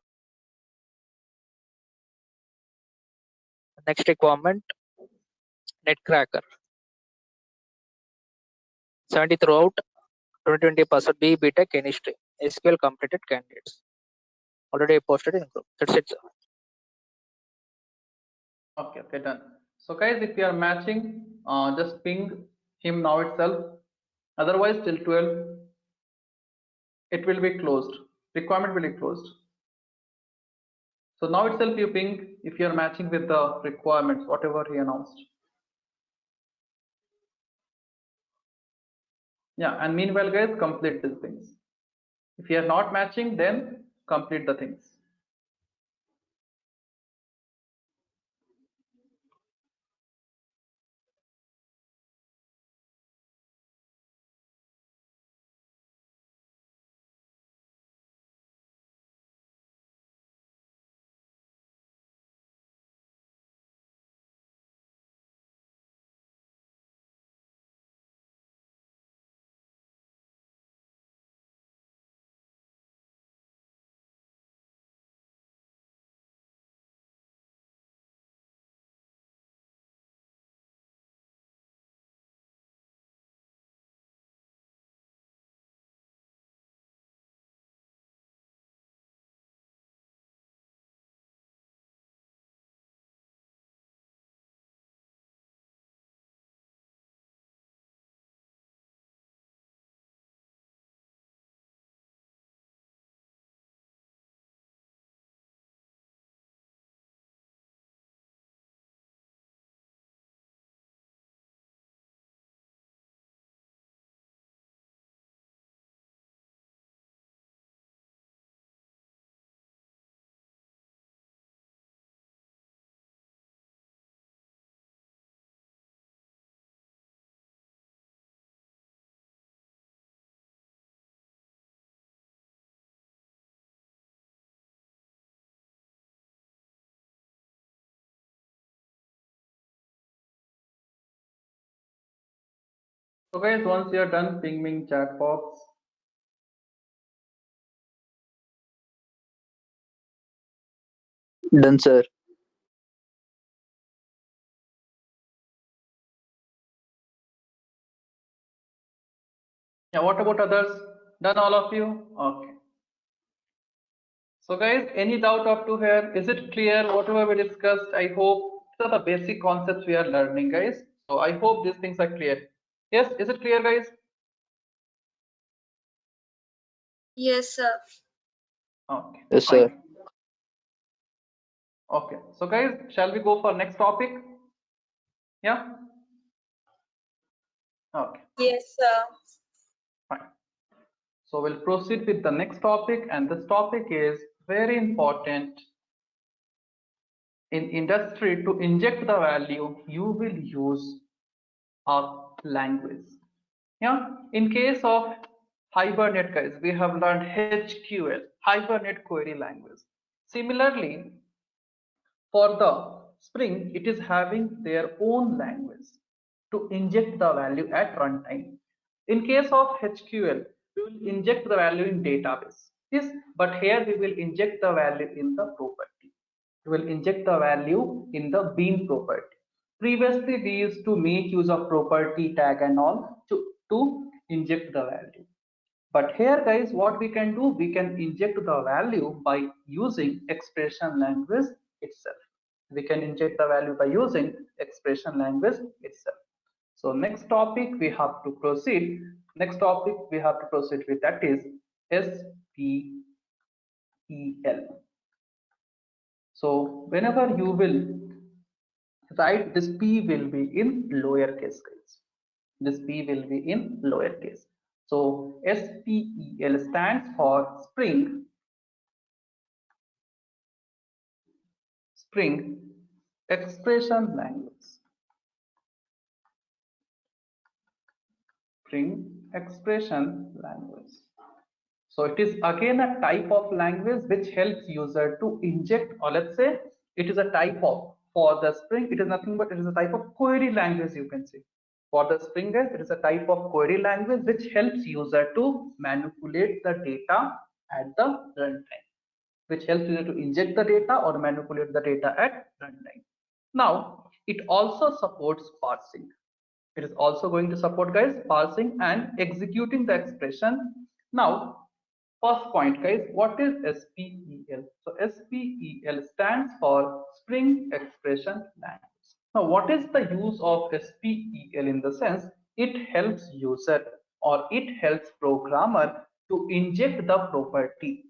Next requirement, Netcracker. 70 throughout, 2020% B BTech any stream. SQL completed candidates. Already posted in group. That's it, sir. Okay, done. So guys, if you are matching, just ping him now itself. Otherwise, till 12, it will be closed. Requirement will be closed. So now itself you ping if you are matching with the requirements, whatever he announced. Yeah, and meanwhile, guys, complete these things. If you are not matching, then complete the things. So guys, once you are done, ping me in chat box. Done, sir. Yeah, what about others? Done, all of you? Okay. So guys, any doubt up to here? Is it clear whatever we discussed? I hope these are the basic concepts we are learning, guys. So I hope these things are clear. Yes, is it clear, guys? Yes, sir. Okay. Yes, fine. sir. Okay. So guys, shall we go for next topic? Yeah. Okay. Yes, sir. Fine. So we'll proceed with the next topic, and this topic is very important. In industry, to inject the value, you will use a language. Yeah. In case of Hibernate, guys, we have learned HQL, Hibernate Query Language. Similarly, for the Spring, it is having their own language to inject the value at runtime. In case of HQL, we will inject the value in database. Yes, but here we will inject the value in the property. We will inject the value in the bean property. Previously, we used to make use of property tag and all to inject the value. But here guys, what we can do, we can inject the value by using expression language itself. We can inject the value by using expression language itself. So next topic we have to proceed. Next topic we have to proceed with, that is SPEL. So whenever you will write, this P will be in lowercase guys. This P will be in lowercase. So SPEL stands for Spring Expression Language. Spring Expression Language. So it is again a type of language which helps user to inject, or let's say it is a type of, for the Spring it is nothing but it is a type of query language, you can say. For the Spring guys, it is a type of query language which helps user to manipulate the data at the runtime, which helps user to inject the data or manipulate the data at runtime. Now it also supports parsing. It is also going to support guys parsing and executing the expression. Now first point guys, what is SPEL? So SPEL stands for Spring Expression Language. Now what is the use of SPEL? In the sense, it helps user or it helps programmer to inject the property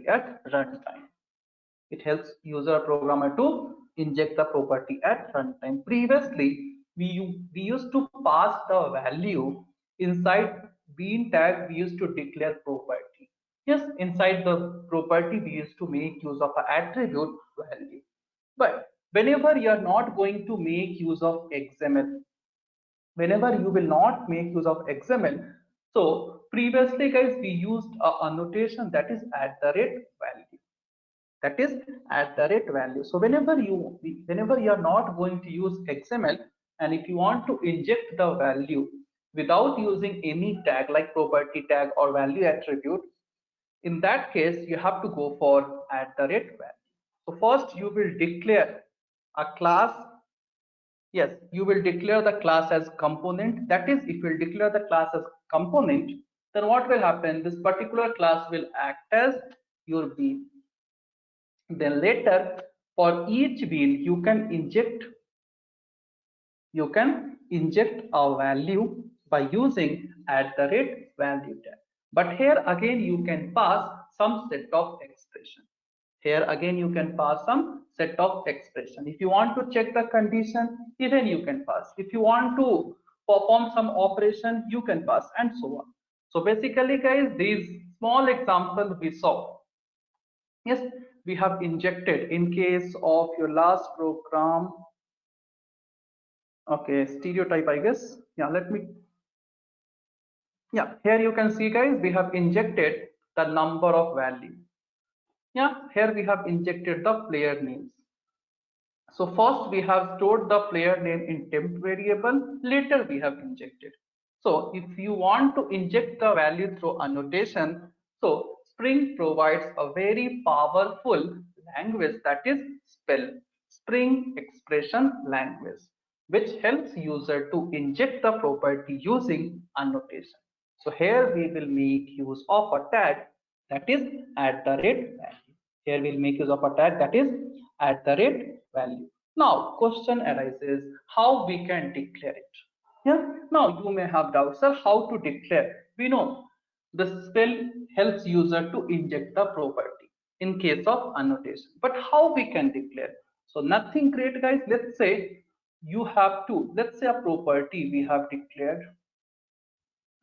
at runtime. It helps user programmer to inject the property at runtime. Previously, we used to pass the value inside bean tag. We used to declare property. Yes, inside the property, we used to make use of an attribute value. But whenever you are not going to make use of XML, whenever you will not make use of XML, so previously, guys, we used a annotation that is at the rate value. That is at the rate value. So whenever you are not going to use XML, and if you want to inject the value without using any tag like property tag or value attribute, in that case you have to go for at the rate value. So first you will declare a class. Yes, you will declare the class as component. That is, if you will declare the class as component, then what will happen? This particular class will act as your bean. Then later, for each bean, you can inject a value by using at the rate value tag. But here again you can pass some set of expression. Here again you can pass some set of expression. If you want to check the condition, even you can pass. If you want to perform some operation, you can pass, and so on. So basically guys, these small examples we saw. Yes, we have injected in case of your last program. Okay, stereotype, I guess. Yeah, here you can see guys, we have injected the number of value. Yeah, here we have injected the player names. So first we have stored the player name in temp variable, later we have injected. So if you want to inject the value through annotation, so Spring provides a very powerful language, that is SPEL, Spring Expression Language, which helps user to inject the property using annotation. So here we will make use of a tag, that is at the rate value. Here we'll make use of a tag, that is at the rate value. Now question arises, how we can declare it? Yeah, now you may have doubts, sir, how to declare? We know the SPEL helps user to inject the property in case of annotation, but how we can declare? So nothing great guys. Let's say you have to, let's say a property we have declared.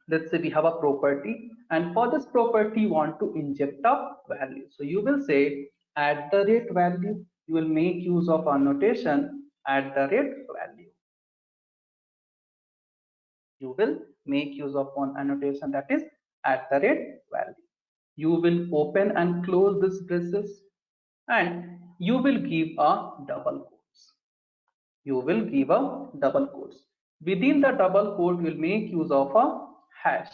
Let's say we have a property, and for this property you want to inject a value. So you will say at the rate value. You will make use of annotation at the rate value. You will make use of one annotation, that is at the rate value. You will open and close this braces, and you will give a double quotes. You will give a double quotes. Within the double quote, you will make use of a hash.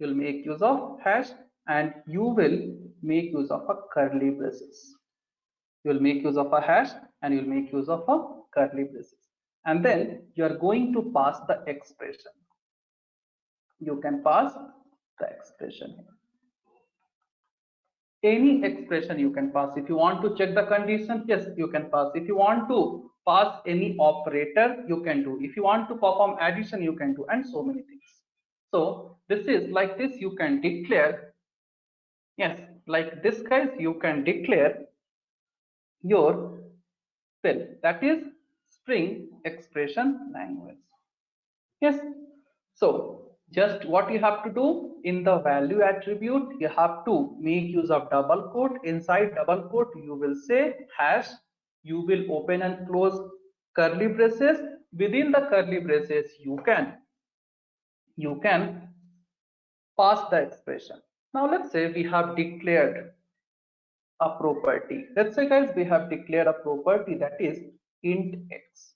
You will make use of hash, and you will make use of a curly braces. You will make use of a hash, and you will make use of a curly braces, and then you are going to pass the expression. You can pass the expression here. Any expression you can pass. If you want to check the condition, yes, you can pass. If you want to pass any operator, you can do. If you want to perform addition, you can do, and so many things. So this is like this, you can declare, yes, like this guys, you can declare your spell, that is string expression language. Yes, so just what you have to do in the value attribute, you have to make use of double quote. Inside double quote, you will say hash, you will open and close curly braces. Within the curly braces, you can pass the expression. Now let's say we have declared a property. Let's say guys, we have declared a property that is int x.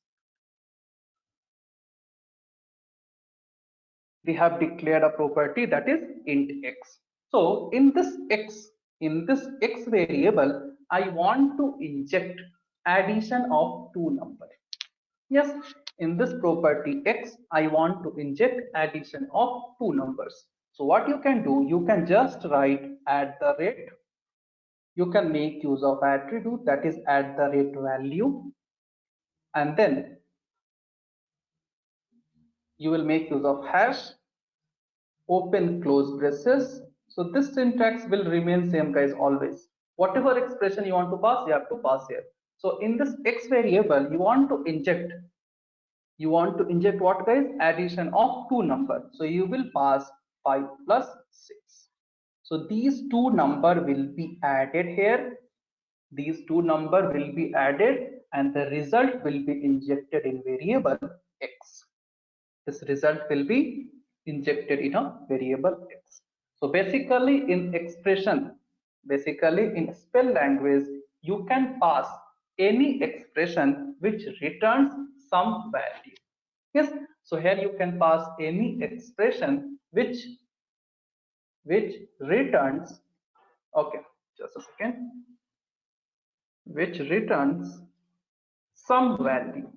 We have declared a property that is int x. So in this x variable, I want to inject addition of two numbers. Yes, in this property x, I want to inject addition of two numbers. So what you can do, you can just write at the rate. You can make use of attribute that is at the rate value, and then you will make use of hash, open close braces. So this syntax will remain same guys always. Whatever expression you want to pass, you have to pass here. So in this x variable, you want to inject what guys? Addition of two numbers. So you will pass 5 plus 6. So these two number will be added here. These two number will be added and the result will be injected in variable x. This result will be injected in a variable x. So basically in expression, basically in spell language, you can pass any expression which returns some value. Yes, so here you can pass any expression which returns, okay, just a second, which returns some value,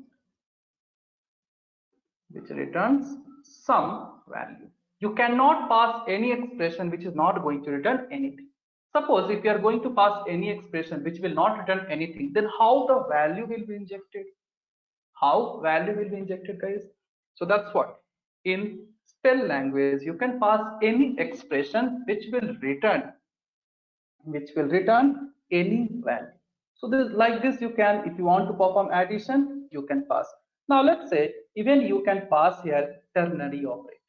which returns some value. You cannot pass any expression which is not going to return anything. Suppose if you are going to pass any expression which will not return anything, then how the value will be injected? How value will be injected, guys? So that's what. In spell language, you can pass any expression which will return any value. So this like this you can, if you want to perform addition, you can pass. Now let's say even you can pass here ternary operator.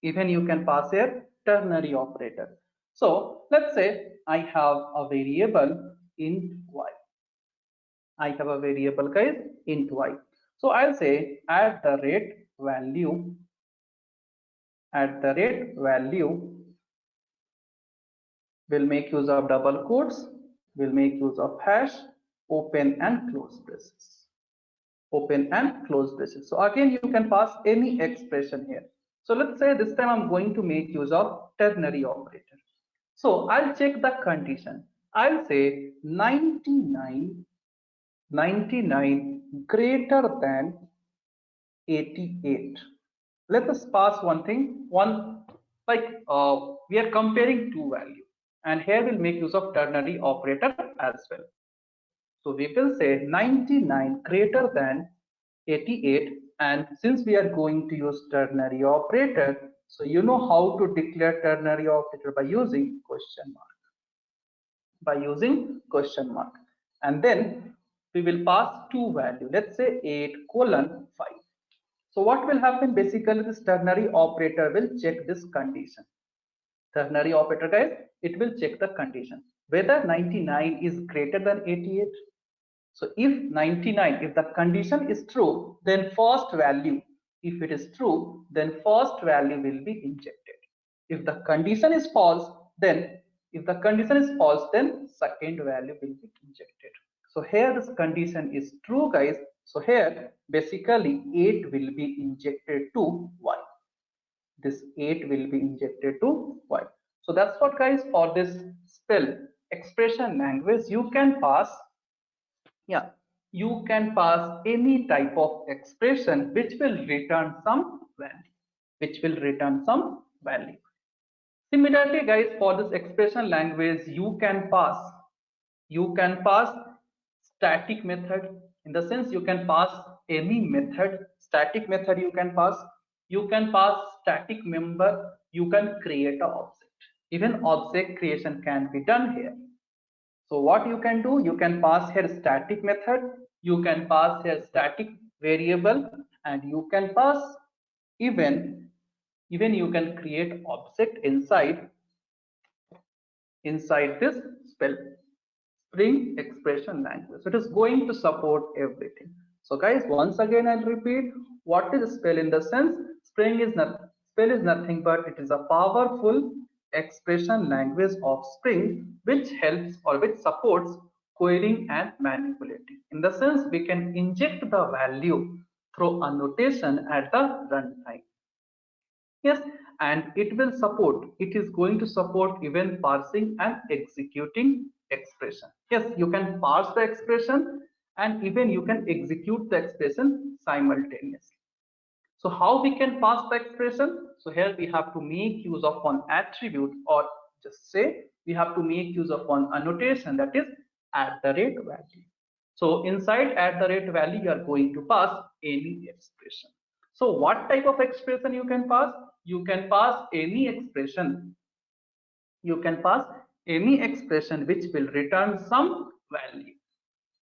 Even you can pass here ternary operator. So let's say I have a variable int y. I have a variable guys int y. So I'll say at the rate value will make use of double quotes, will make use of hash, open and close braces. Open and close braces. So again, you can pass any expression here. So let's say this time I'm going to make use of ternary operator. So I'll check the condition. I'll say 99 greater than 88. Let us pass one thing, we are comparing two values, and here we'll make use of ternary operator as well. So we will say 99 greater than 88, and since we are going to use ternary operator, so you know how to declare ternary operator by using question mark. And then we will pass two values. Let's say 8:5. So what will happen? Basically, this ternary operator will check this condition. Ternary operator, guys, it will check the condition whether 99 is greater than 88. So if 99, if the condition is true, then first value, if it is true, then first value will be injected. If the condition is false, then second value will be injected. So here this condition is true, guys. So here basically 8 will be injected to y. This 8 will be injected to y. So that's what, guys, for this spell expression language you can pass. Yeah, you can pass any type of expression which will return some value. which will return some value. Similarly, guys, for this expression language, you can pass static method, in the sense you can pass any method. Static method you can pass, static member, you can create an object. Even object creation can be done here. So what you can do, you can pass here static method, you can pass here static variable, and you can pass even you can create object inside this Spring expression language. So it is going to support everything. So guys, once again I'll repeat, what is Spell? In the sense, Spring is nothing but it is a powerful expression language of Spring which helps or which supports querying and manipulating. In the sense, we can inject the value through annotation at the runtime. Yes, and it is going to support even parsing and executing expression. Yes, you can parse the expression and even you can execute the expression simultaneously. So how we can parse the expression? So here we have to make use of one attribute, or just say we have to make use of one annotation, that is @value. So inside @value, you are going to pass any expression. So what type of expression you can pass? You can pass any expression. You can pass any expression which will return some value.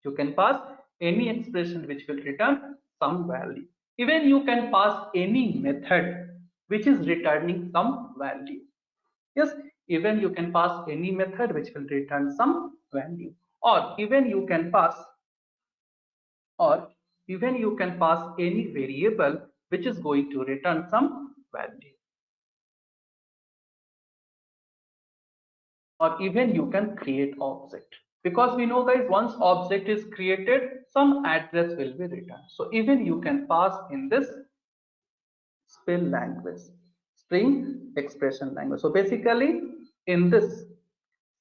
You can pass any expression which will return some value. Even you can pass any method which is returning some value. Yes, even you can pass any method which will return some value, or even you can pass any variable which is going to return some value. Or even you can create object, because we know, guys, once object is created, some address will be returned. So even you can pass in this Spring expression language. So basically, in this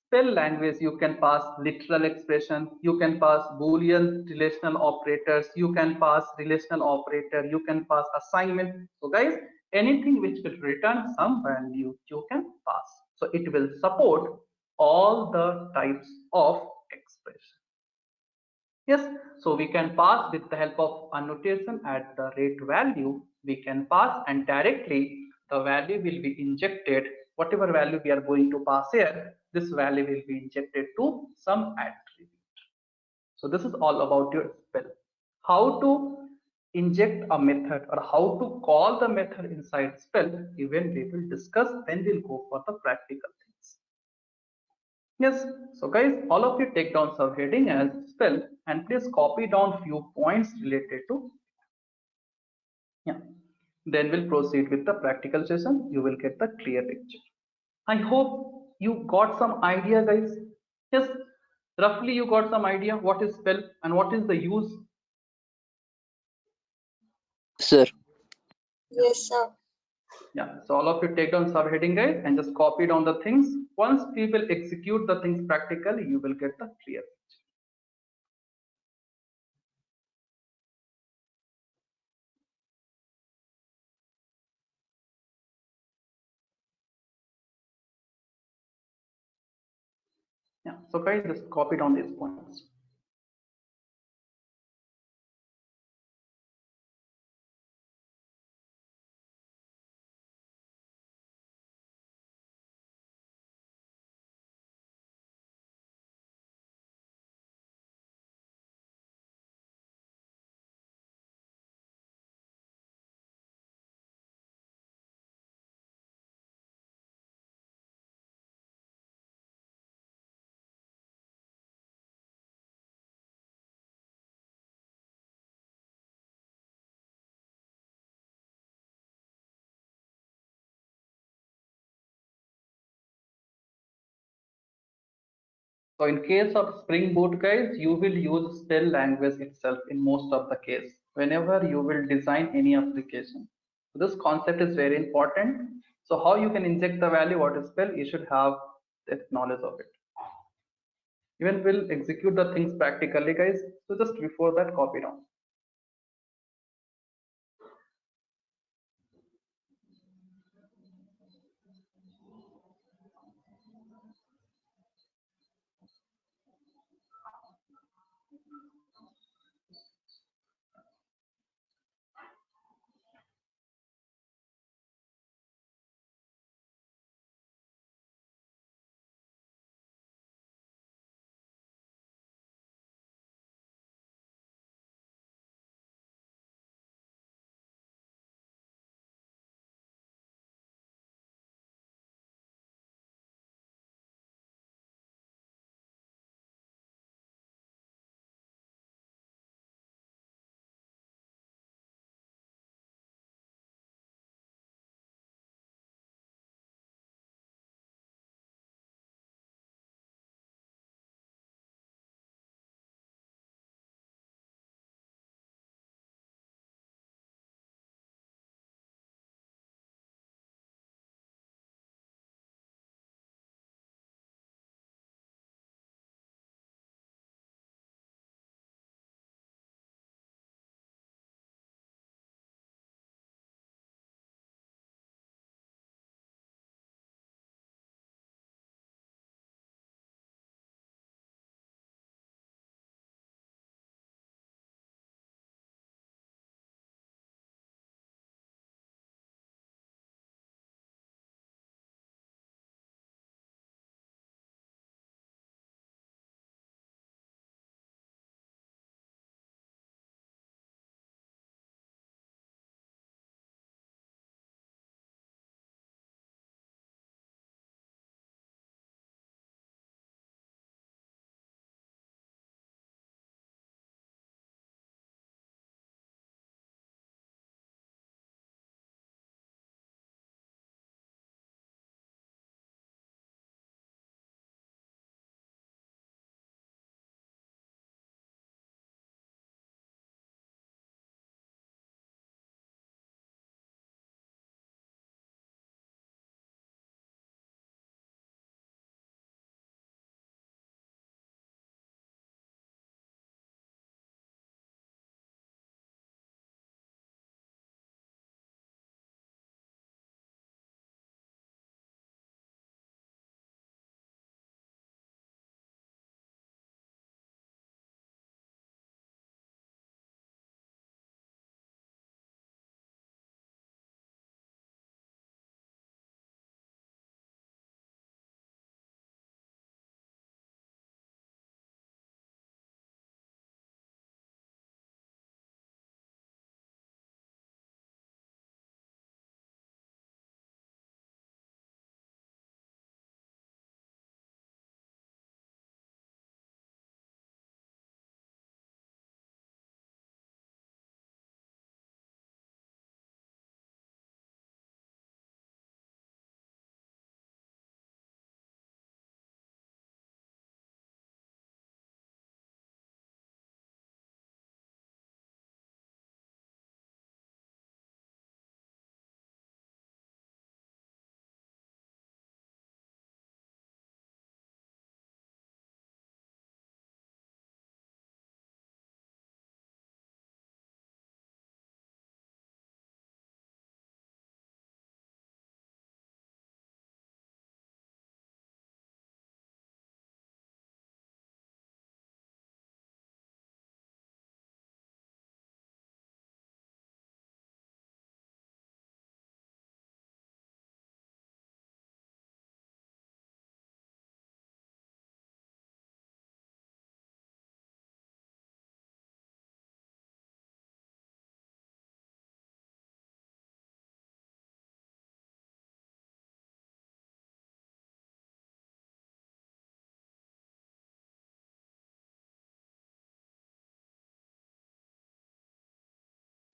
Spell language, you can pass literal expression, you can pass Boolean relational operators, you can pass relational operator, you can pass assignment. So guys, anything which will return some value, you can pass. So it will support all the types of expression. Yes, so we can pass with the help of annotation @value. We can pass, and directly the value will be injected. Whatever value we are going to pass here, this value will be injected to some attribute. So this is all about your spell. How to inject a method or how to call the method inside spell, even we will discuss when we'll go for the practical things. Yes, so guys, all of you take down subheading as spell and please copy down few points related to. Yeah, then we'll proceed with the practical session. You will get the clear picture. I hope you got some idea, guys. Yes, roughly you got some idea what is spell and what is the use. Sir. Yes, sir. Yeah, so all of you take down subheading, guys, and just copy down the things. Once we will execute the things practically, you will get the clear picture. Yeah, so guys, just copy down these points. So in case of Spring Boot, guys, you will use spell language itself in most of the case whenever you will design any application. So this concept is very important. So how you can inject the value, what is spell, you should have that knowledge of it. Even we'll execute the things practically, guys. So just before that, copy down.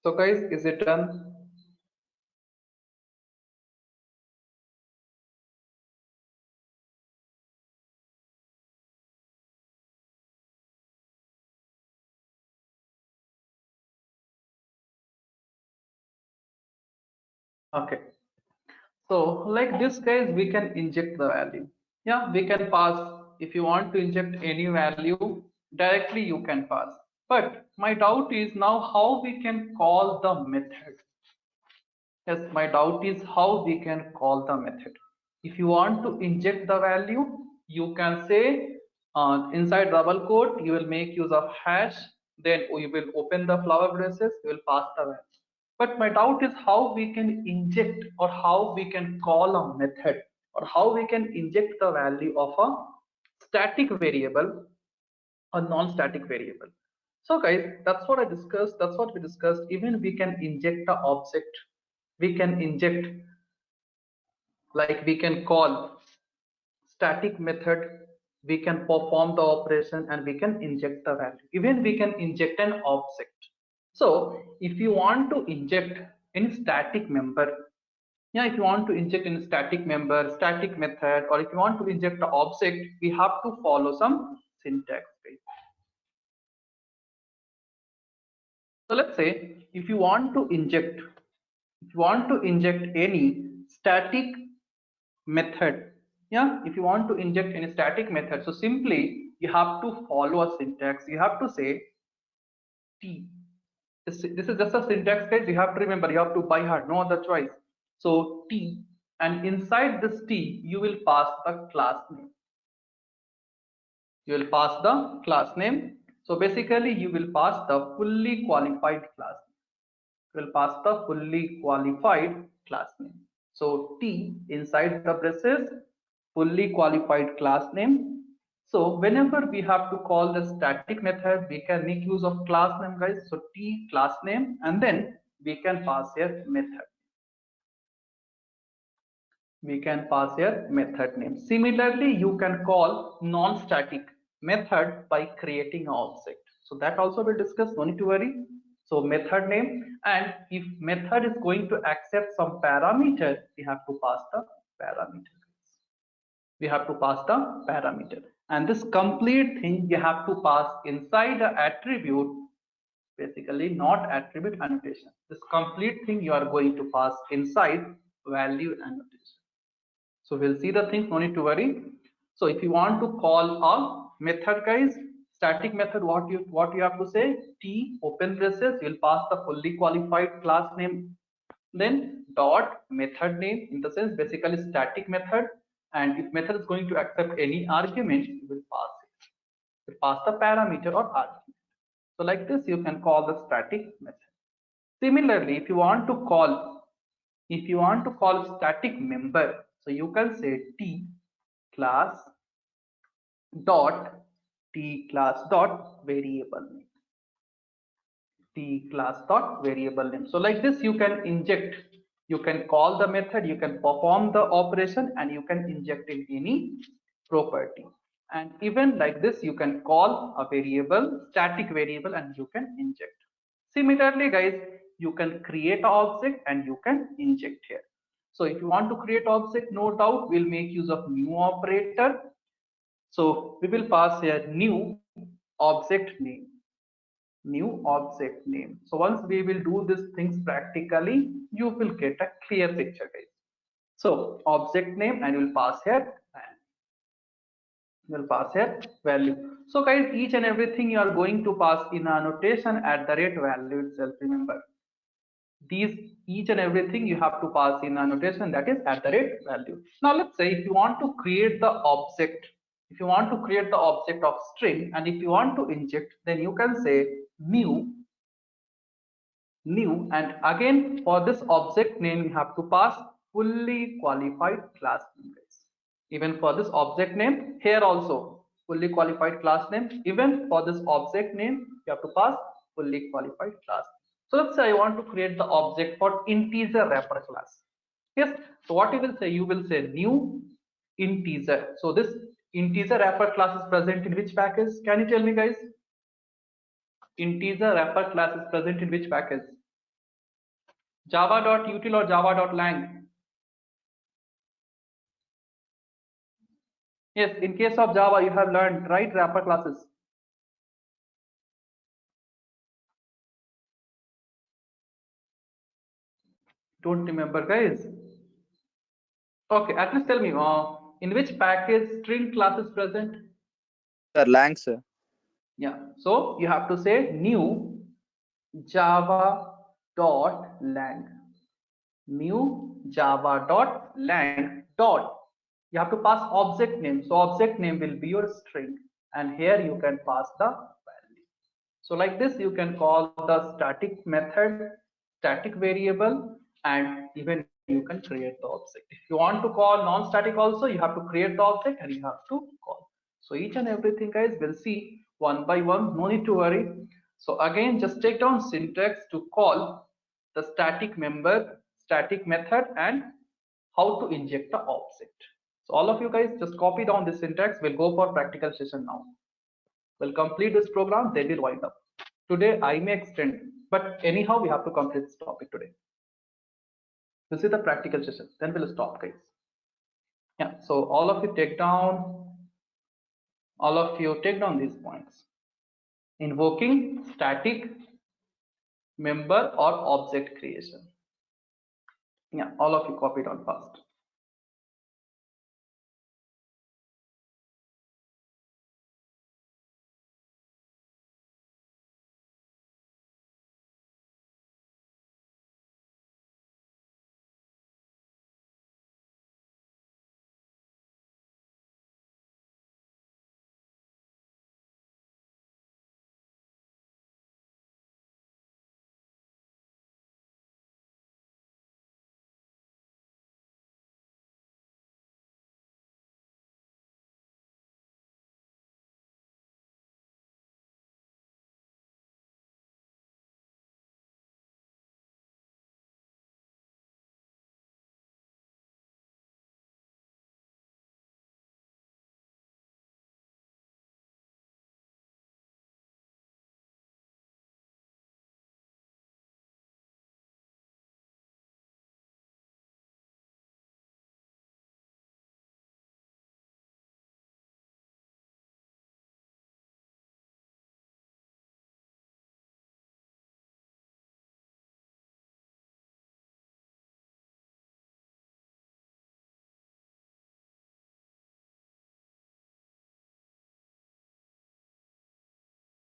So guys, is it done? Okay. So like this guys, we can inject the value. Yeah, we can pass. If you want to inject any value directly, you can pass. But my doubt is now how we can call the method. Yes, my doubt is how we can call the method. If you want to inject the value, you can say inside double quote, you will make use of hash, then you will open the flower braces, you will pass the value. But my doubt is how we can inject or how we can call a method or how we can inject the value of a static variable or non-static variable. So guys, that's what I discussed. That's what we discussed. Even we can inject the object. We can inject, like we can call static method. We can perform the operation and we can inject the value. Even we can inject an object. So if you want to inject any static member, yeah, if you want to inject in static member, static method, or if you want to inject the object, we have to follow some syntax. So let's say if you want to inject, any static method, yeah, if you want to inject any static method, so simply you have to follow a syntax. You have to say t. This is just a syntax guys. You have to remember, you have to by heart, no other choice. So t, and inside this t you will pass the class name. You will pass the class name. So basically you will pass the fully qualified class. Will pass the fully qualified class name. So T inside the braces, fully qualified class name. So whenever we have to call the static method, we can make use of class name guys. So T class name, and then we can pass here method. We can pass here method name. Similarly, you can call non-static method by creating an object. So that also we'll discuss, no need to worry. So method name, and if method is going to accept some parameter, we have to pass the parameter. We have to pass the parameter. And this complete thing you have to pass inside the attribute, basically not attribute annotation. This complete thing you are going to pass inside value annotation. So we'll see the things, no need to worry. So if you want to call a method guys, static method, what you have to say, T open braces, you'll pass the fully qualified class name, then dot method name, in the sense basically static method, and if method is going to accept any argument, you will pass it. You pass the parameter or argument. So like this you can call the static method. Similarly, if you want to call static member, so you can say T class dot variable name. T class dot variable name. So like this you can inject, you can call the method, you can perform the operation, and you can inject in any property. And even like this you can call a variable, static variable, and you can inject. Similarly guys, you can create an object and you can inject here. So if you want to create object, no doubt we'll make use of new operator. So we will pass here new object name. New object name. So once we will do these things practically, you will get a clear picture guys. So object name, and you will pass here value. So guys, each and everything you are going to pass in a notation at the rate value itself. Remember, these each and everything you have to pass in a notation that is at the rate value. Now let's say if you want to create the object, of string, and if you want to inject, then you can say new, and again for this object name you have to pass fully qualified class name guys. Even for this object name here also fully qualified class name. Even for this object name you have to pass fully qualified class. So let's say I want to create the object for integer wrapper class. Yes, so what you will say, you will say new integer. So this integer wrapper class is present in which package? Can you tell me guys? Integer wrapper class is present in which package? Java.util or java.lang? Yes, in case of Java, you have learned, right, wrapper classes. Don't remember, guys. Okay, at least tell me, in which package string class is present? Sir, lang, sir. Yeah, so you have to say new java.lang. New java.lang dot. You have to pass object name. So object name will be your string, and here you can pass the value. So like this, you can call the static method, static variable, and even you can create the object. If you want to call non-static also, you have to create the object and you have to call. So each and everything, guys, we'll see one by one. No need to worry. So again, just take down syntax to call the static member, static method, and how to inject the object. So all of you guys just copy down this syntax. We'll go for practical session now. We'll complete this program, then we'll wind up. Today I may extend, but anyhow we have to complete this topic today. This is the practical session, then we'll stop, guys. Yeah, so all of you take down these points. Invoking static member or object creation. Yeah, all of you copy down fast.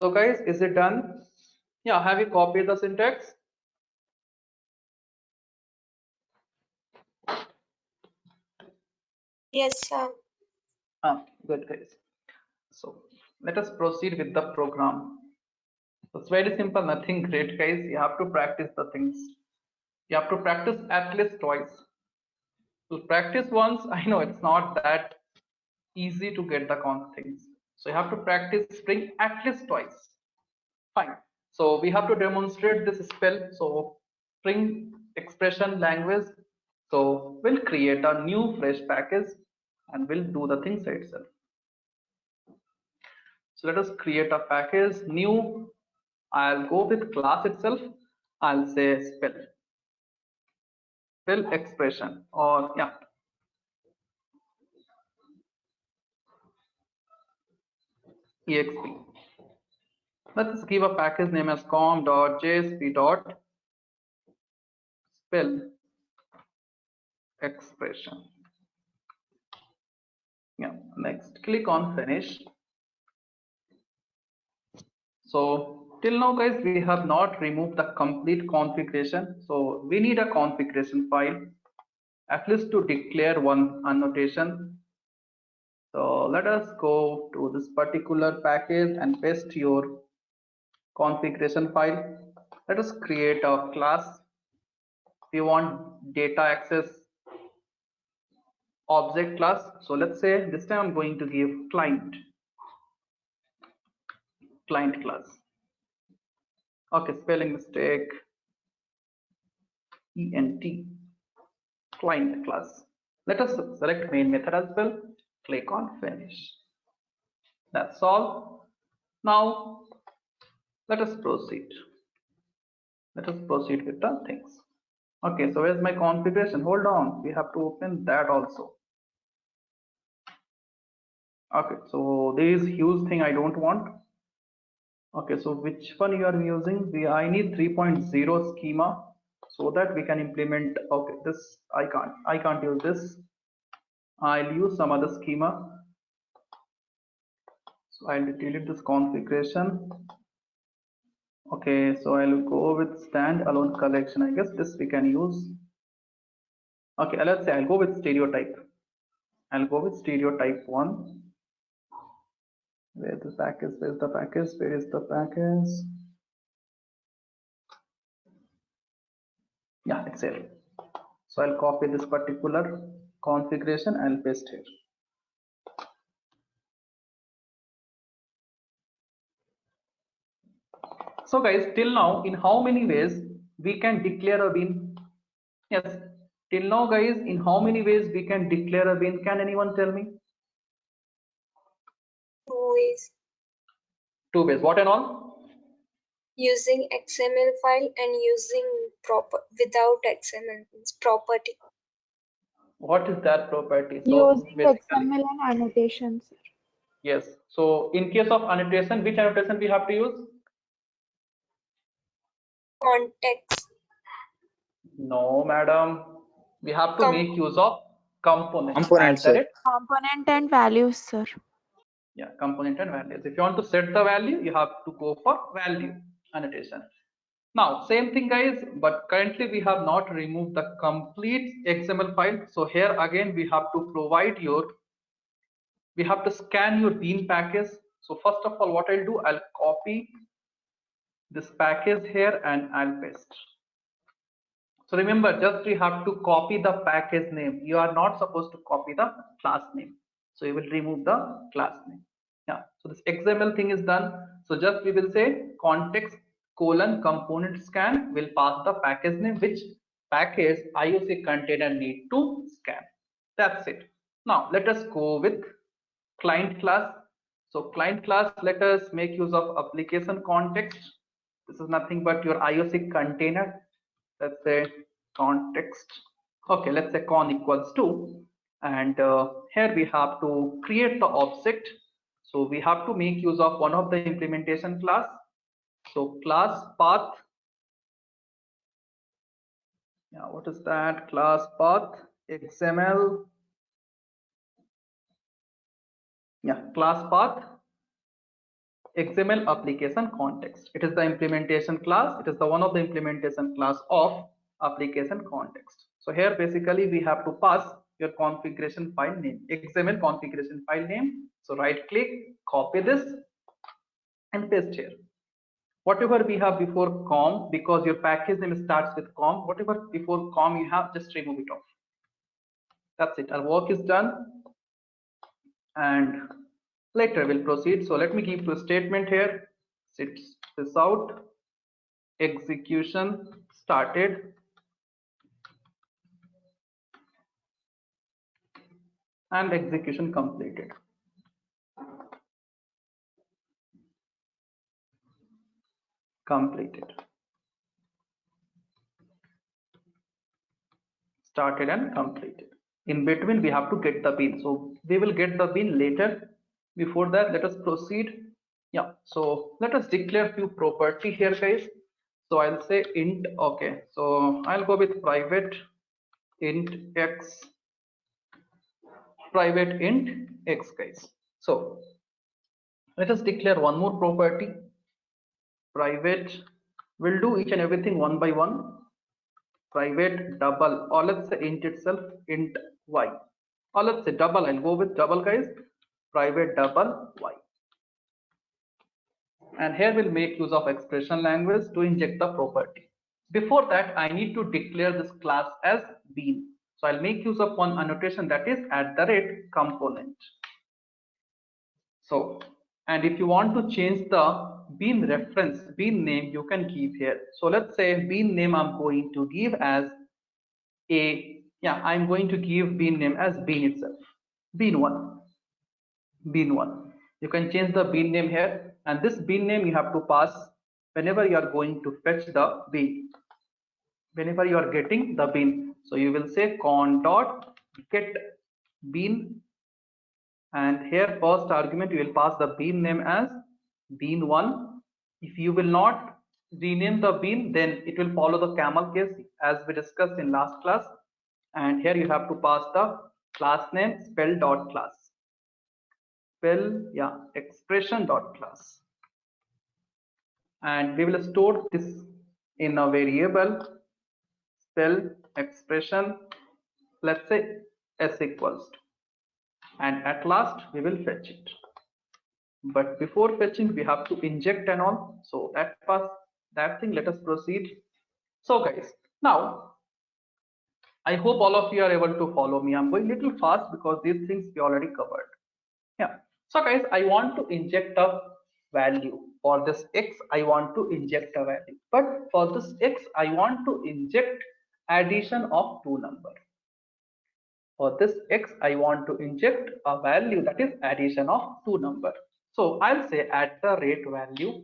So guys, is it done? Yeah, have you copied the syntax? Yes, sir. Good, guys. So let us proceed with the program. It's very simple, nothing great, guys. You have to practice the things. You have to practice at least twice. To practice once, I know it's not that easy to get the things. So you have to practice Spring at least twice. Fine. So we have to demonstrate this spell. So Spring expression language. So we'll create a new fresh package and we'll do the things itself. So let us create a package new. I'll go with class itself. I'll say spell expression, or yeah, exp. Let's give a package name as com.jsp.spell expression. Yeah, next click on finish. So till now, guys, we have not removed the complete configuration. So we need a configuration file at least to declare one annotation. So let us go to this particular package and paste your configuration file. Let us create a class. We want data access object class. So let's say this time I'm going to give client class. Okay, spelling mistake. ENT client class. Let us select main method as well. Click on finish. That's all. Now let us proceed. Let us proceed with the things. Okay, so where's my configuration? Hold on, we have to open that also. Okay, so there is huge thing I don't want. Okay, so which one you are using? I need 3.0 schema so that we can implement. Okay, this I can't use this. I'll use some other schema. So I'll delete this configuration. Okay, so I'll go with standalone collection. I guess this we can use. Okay, let's say I'll go with stereotype. I'll go with stereotype 1. Where the package? Where's the package? Where is the package? Yeah, it's here. So I'll copy this particular configuration and paste here. So guys, till now, in how many ways we can declare a bean? Yes, till now guys, in how many ways we can declare a bean? Can anyone tell me? 2 ways. 2 ways. What and all? Using XML file and using without XML means property. What is that property? So Using basically, XML and annotations. yes. So in case of annotation, which annotation we have to use? Context. No, madam. We have to make use of component. Component, sir. Component and values, sir. Yeah, component and values. If you want to set the value, you have to go for value annotation. Now, same thing guys, but currently we have not removed the complete XML file. So here again, we have to scan your bean package. So first of all, what I'll do, I'll copy this package here and I'll paste. So remember, just you have to copy the package name. You are not supposed to copy the class name. So you will remove the class name. Yeah. So this XML thing is done. So just we will say context component scan will pass the package name which package IOC container need to scan. That's it. Now let us go with client class. So client class, let us make use of application context. This is nothing but your IOC container. Let's say context. Okay, let's say con equals 2. And here we have to create the object. So we have to make use of one of the implementation class. So class path. Yeah, what is that? Class path XML. Yeah, class path XML application context. It is the implementation class. It is the one of the implementation class of application context. So here basically we have to pass your configuration file name, XML configuration file name. So right click, copy this and paste here. Whatever we have before com, because your package name starts with com, whatever before com you have, just remove it off. That's it. Our work is done. And later we'll proceed. So let me give you a statement here. Sit this out. Execution started and execution completed. Started and completed. In between we have to get the bean. So we will get the bean later. Before that, let us proceed. Yeah, so let us declare few property here guys. So I'll say int. Okay, so I'll go with private int x, private int x guys. So let us declare one more property, private. We'll do each and everything one by one. Private double, or let's say int itself, int y, or let's say double. I'll go with double guys. Private double y. And here we'll make use of expression language to inject the property. Before that, I need to declare this class as bean. So I'll make use of one annotation, that is @component. So, and if you want to change the bean reference, bean name, you can give here. So let's say bean name I'm going to give as I'm going to give bean name as bean itself, bean1. You can change the bean name here, and this bean name you have to pass whenever you are going to fetch the bean. whenever you are getting the bean. So you will say con dot get bean, and here first argument you will pass the bean name as bean1. If you will not rename the bean, then it will follow the camel case as we discussed in last class. And here you have to pass the class name spell dot class, expression dot class, and we will store this in a variable spell expression, let's say s equals to, and at last we will fetch it. But before fetching we have to inject and all, so that thing, let us proceed. So guys, now I hope all of you are able to follow me. I'm going little fast because these things we already covered. Yeah. So guys, I want to inject a value for this x. I want to inject a value, but for this x I want to inject addition of two numbers. For this x I want to inject a value, that is addition of two numbers. So I'll say at the rate value,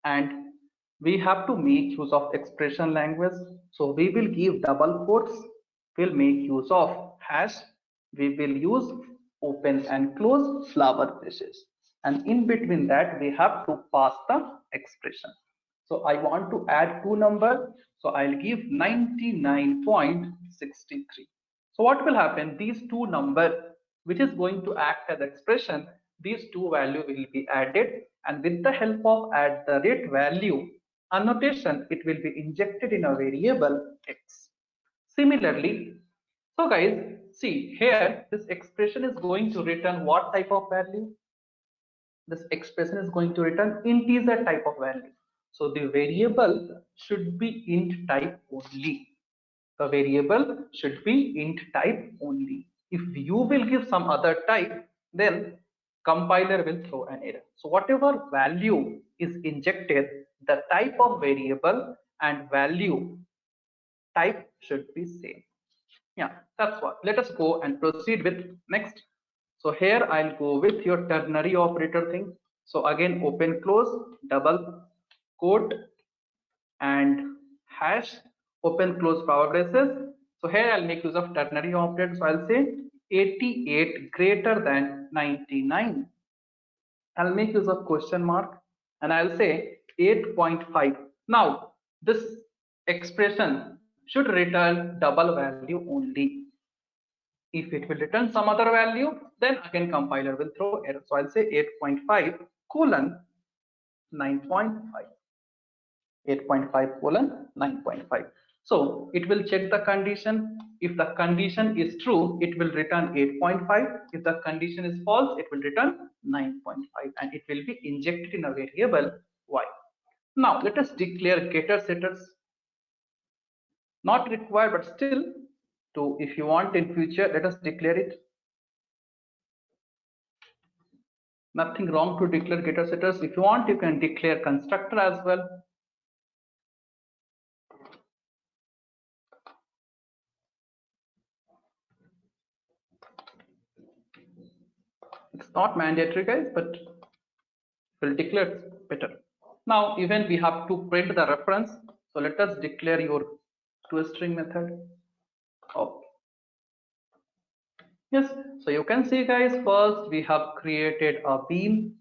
and we have to make use of expression language. So we will give double quotes, we'll make use of hash, we will use open and close flower braces, and in between that we have to pass the expression. So I want to add two numbers, so I'll give 99.63. So what will happen, these two numbers which is going to act as expression, these two value will be added, and with the help of at the rate value annotation it will be injected in a variable x. Similarly, so guys, see here this expression is going to return what type of value? This expression is going to return integer type of value. So the variable should be int type only. The variable should be int type only. If you will give some other type, then compiler will throw an error. So whatever value is injected, the type of variable and value type should be same. Yeah, that's what. Let us go and proceed with next. So here I'll go with your ternary operator thing. So again, open close double quote and hash open close power braces. So here I'll make use of ternary operator. So I'll say 88 greater than 99. I'll make use of question mark and I'll say 8.5. Now this expression should return double value only. If it will return some other value, then again compiler will throw error. So I'll say 8.5 colon 9.5. 8.5 colon 9.5. So it will check the condition. If the condition is true, it will return 8.5. If the condition is false, it will return 9.5, and it will be injected in a variable y. Now let us declare getter setters. Not required, but still, to if you want in future, let us declare it. Nothing wrong to declare getter setters. If you want, you can declare constructor as well. It's not mandatory, guys, but we'll declare better. Now even we have to print the reference, so let us declare your toString method. Oh yes, so you can see guys, first we have created a bean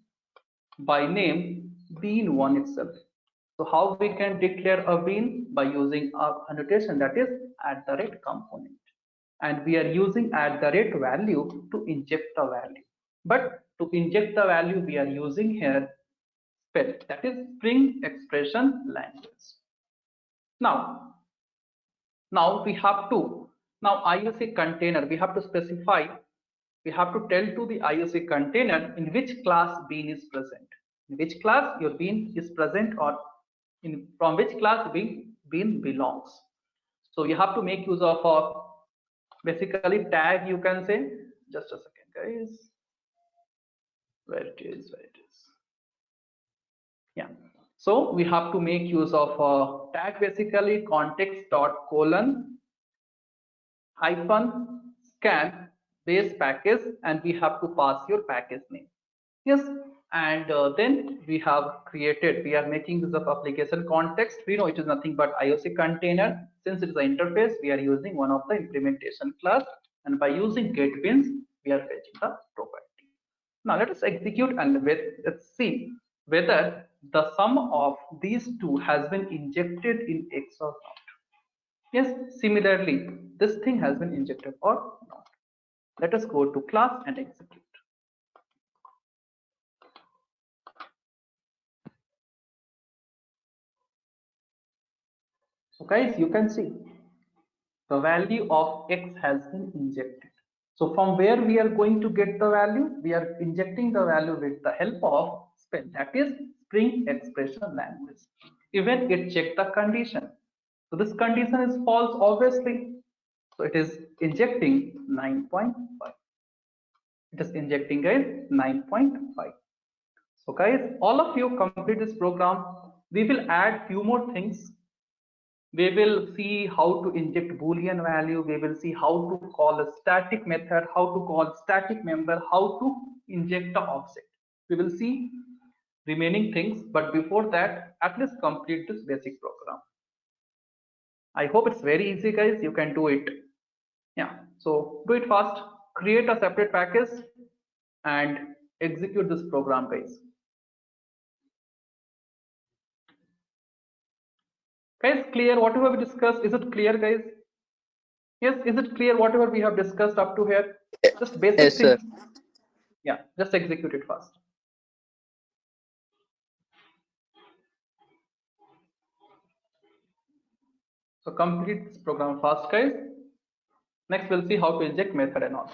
by name bean1 itself. So how we can declare a bean? By using our annotation, that is at the rate component, and we are using at the rate value to inject the value. But to inject the value we are using here spell, that is string expression language. Now we have to, now IOC container, we have to specify, we have to tell to the IOC container in which class bean is present, in which class your bean is present, or in from which class bean belongs. So you have to make use of a basically tag, you can say. Just a second guys, where it is, yeah. So we have to make use of a tag, basically context dot colon hyphen scan base package, and we have to pass your package name. Yes, And then we are making this of application context. We know it is nothing but IOC container. Since it is an interface, we are using one of the implementation class, and by using getBeans, we are fetching the property. Now let us execute and let's see whether the sum of these two has been injected in X or not. Yes, similarly, this thing has been injected or not. Let us go to class and execute. So guys, you can see the value of X has been injected. So from where we are going to get the value? We are injecting the value with the help of SPEL, that is Spring Expression Language. Even it checked the condition. So this condition is false, obviously. So it is injecting 9.5. It is injecting guys 9.5. So guys, all of you complete this program. We will add few more things. We will see how to inject Boolean value. We will see how to call a static method, how to call static member, how to inject the offset. We will see remaining things, but before that, at least complete this basic program. I hope it's very easy, guys. You can do it. Yeah, so do it fast. Create a separate package and execute this program, guys. Guys, clear whatever we discussed? Is it clear, guys? Yes, is it clear whatever we have discussed up to here? Just basic Yes, sir. things. Yeah, just execute it fast. So complete this program fast, guys. Next, we'll see how to inject method and all.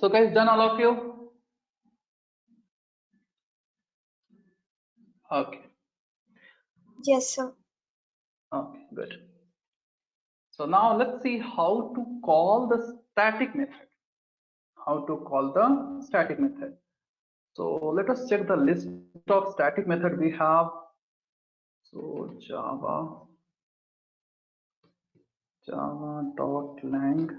So guys, done all of you? Okay. Yes, sir. Okay, good. So now let's see how to call the static method. How to call the static method. So let us check the list of static method we have. So java.lang.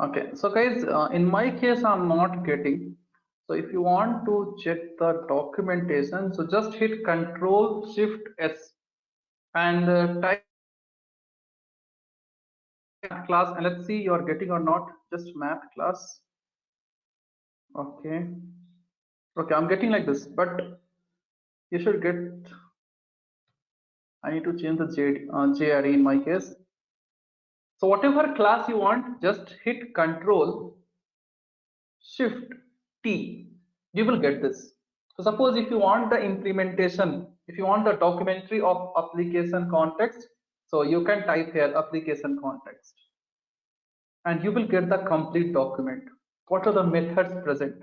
Okay, so guys, in my case, I'm not getting. So if you want to check the documentation, so just hit Control Shift S and type class, and let's see you're getting or not. Just math class. Okay. Okay, I'm getting like this, but you should get. I need to change the JRE in my case. So whatever class you want, just hit Control Shift T. You will get this. So suppose if you want the implementation, if you want the documentary of application context, so you can type here application context, and you will get the complete document. What are the methods present?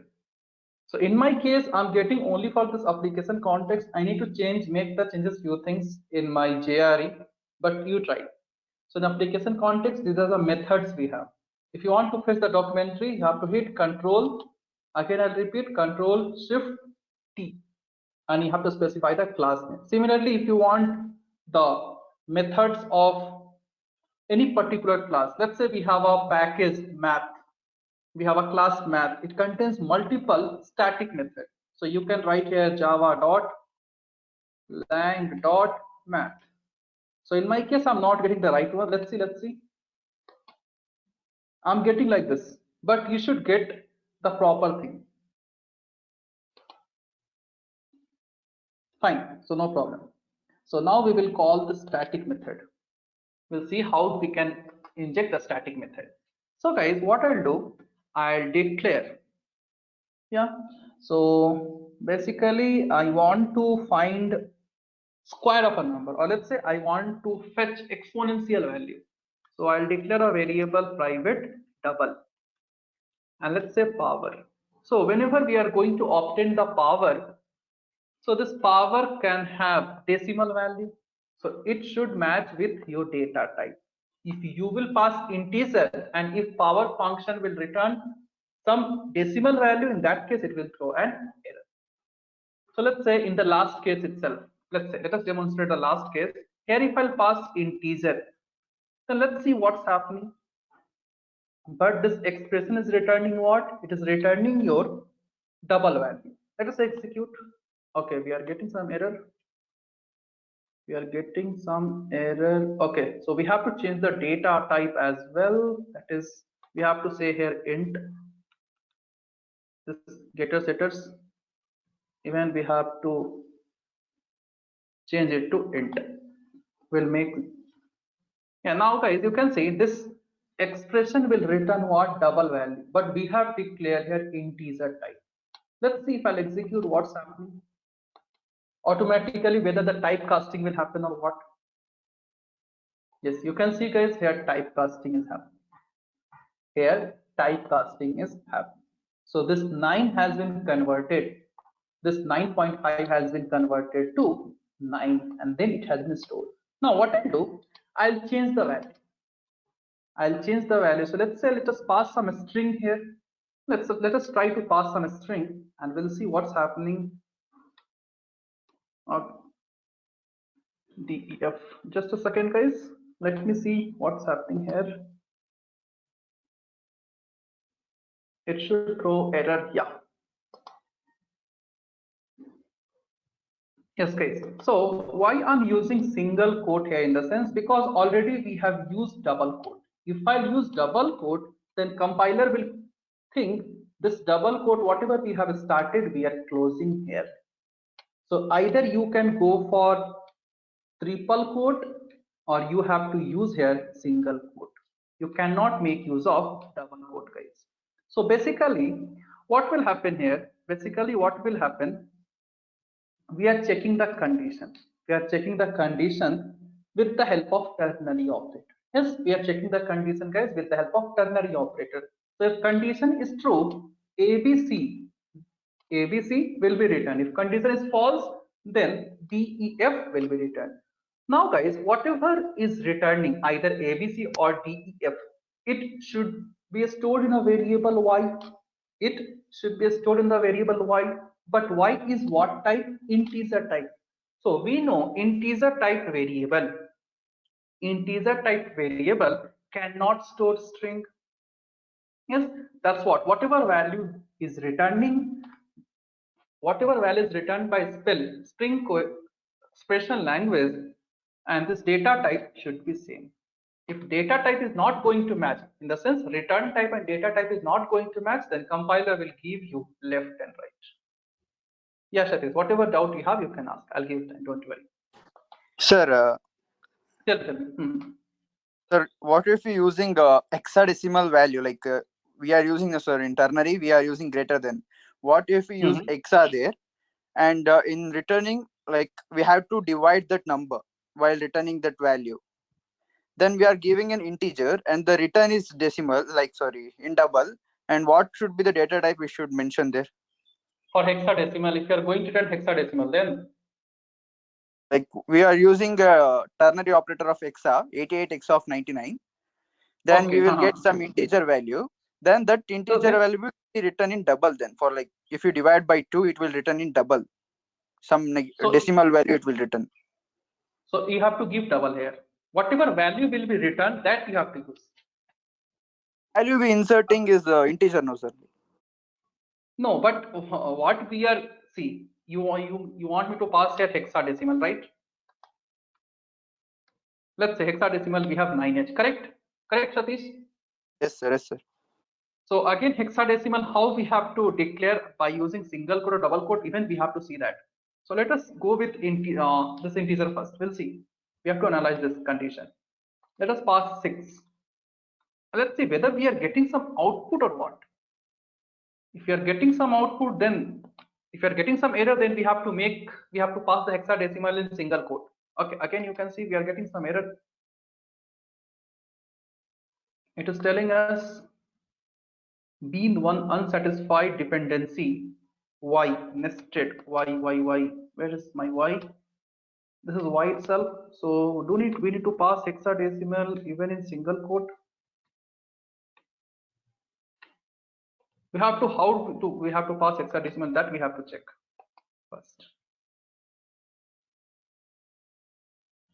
So in my case, I'm getting only for this application context. I need to make the changes few things in my JRE, but you try. So in application context, these are the methods we have. If you want to fetch the documentary, you have to hit Control. Again, I'll repeat Control Shift T, and you have to specify the class name. Similarly, if you want the methods of any particular class, let's say we have a package math. We have a class math. It contains multiple static methods. So you can write here java.lang.math. So in my case, I'm not getting the right one. Let's see. I'm getting like this, but you should get the proper thing. Fine, so no problem. So now we will call the static method. We'll see how we can inject the static method. So guys, what I'll do, I'll declare. Yeah, so basically I want to find square of a number, or let's say I want to fetch exponential value. So I'll declare a variable private double, and let's say power. So whenever we are going to obtain the power, so this power can have decimal value. So it should match with your data type. If you will pass integer and if power function will return some decimal value, in that case it will throw an error. So let's say in the last case itself, let us demonstrate the last case. Here if I'll pass integer, then let's see what's happening. But this expression is returning what? It is returning your double value. Let us execute. Okay, we are getting some error. Okay, so we have to change the data type as well. That is, we have to say here int this getter setters. Even we have to change it to int. We'll make, yeah, now guys, you can see this expression will return what? Double value, but we have declared here integer type. Let's see if I'll execute what's happening automatically, whether the typecasting will happen or what. Yes, you can see guys, here typecasting is happening. Here typecasting is happening. So this 9 has been converted. This 9.5 has been converted to 9, and then it has been stored. Now what I'll do, I'll change the value. So let's say let us pass some string here. Let us try to pass some string, and we'll see what's happening. Def. Just a second, guys. Let me see what's happening here. It should throw error. Yeah. Yes, guys. So why I'm using single quote here in the sense, because already we have used double quote. If I use double quote, then compiler will think this double quote, whatever we have started, we are closing here. So either you can go for triple quote, or you have to use here single quote. You cannot make use of double quote, guys. So basically what will happen here, we are checking the condition. with the help of ternary operator. Yes, we are checking the condition, guys, with the help of ternary operator. So if condition is true, ABC will be returned. If condition is false, then DEF will be returned. Now guys, whatever is returning, either ABC or DEF, it should be stored in a variable Y. It should be stored in the variable Y. But Y is what type? Integer type. So we know integer type variable cannot store string. Yes, that's whatever value is returning, whatever value is returned by string expression language, and this data type should be same. If data type is not going to match, in the sense return type and data type is not going to match, then compiler will give you left and right. Yeah, Satish, whatever doubt you have, you can ask. I'll give time, don't worry. Sir, Tell me. sir, what if we using hexadecimal value? Like we are using sir in ternary, we are using greater than. What if we use hexa there, and in returning, like we have to divide that number while returning that value? Then we are giving an integer, and the return is decimal, like sorry, in double. And what should be the data type we should mention there? For hexadecimal, if you are going to return hexadecimal, then like we are using a ternary operator of hexa, 88 hexa of 99. Then okay, we will get some integer value. Then that integer value will be written in double. Then for like if you divide by 2, it will return in double. Some decimal value it will return. So you have to give double here. Whatever value will be returned, that you have to use. Value we inserting is integer, no sir. No, but what we are, see, you want me to pass here hexadecimal, right? Let's say hexadecimal we have 9H, correct? Correct, Satish? Yes sir, yes sir. So again, hexadecimal, how we have to declare by using single quote or double quote, even we have to see that. So let us go with this integer first. We'll see. We have to analyze this condition. Let us pass 6. Let's see whether we are getting some output or what. If you are getting some output, then if you are getting some error, then we have to pass the hexadecimal in single quote. Okay, again you can see we are getting some error. It is telling us B1 unsatisfied dependency Y nested Y. Where is my Y? This is Y itself. So we need to pass hexadecimal even in single quote? We have to pass hexadecimal, that we have to check first.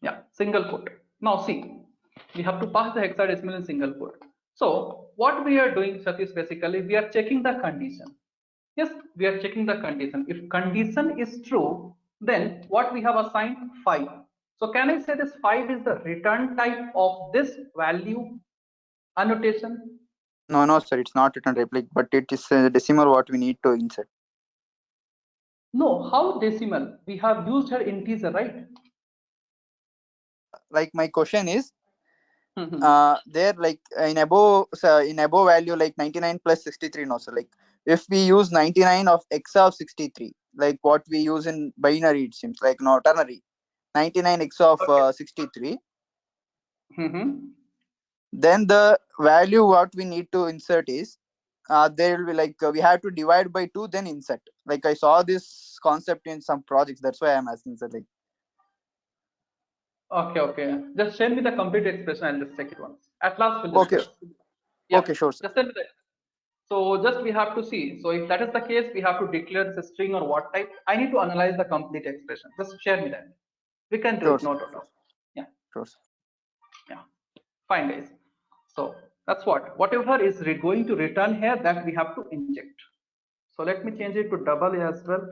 Yeah, single quote. Now see, we have to pass the hexadecimal in single quote. So what we are doing, Satish, basically we are checking the condition. Yes, we are checking the condition. If condition is true, then what we have assigned 5. So can I say this 5 is the return type of this value annotation? No sir, it's not return type, like, but it is decimal what we need to insert. No, how decimal? We have used her integer, right? Like my question is, there like in above value like 99 plus 63, no sir, like if we use 99 of hexa of 63, like what we use in binary, it seems like, no, ternary, 99 hexa of 63. Then the value what we need to insert is there will be like we have to divide by 2 then insert. Like I saw this concept in some projects, that's why I'm asking sir. Like okay, just send me the complete expression. I'll just check it once. At last we'll discuss. Yeah, okay, sure sir. Just send me that. So just we have to see. So if that is the case, we have to declare this a string or what type. I need to analyze the complete expression. Just share me that. We can do it. No problem. Yeah. Sure. Yeah. Fine, guys. So that's whatever is going to return here, that we have to inject. So let me change it to double as well.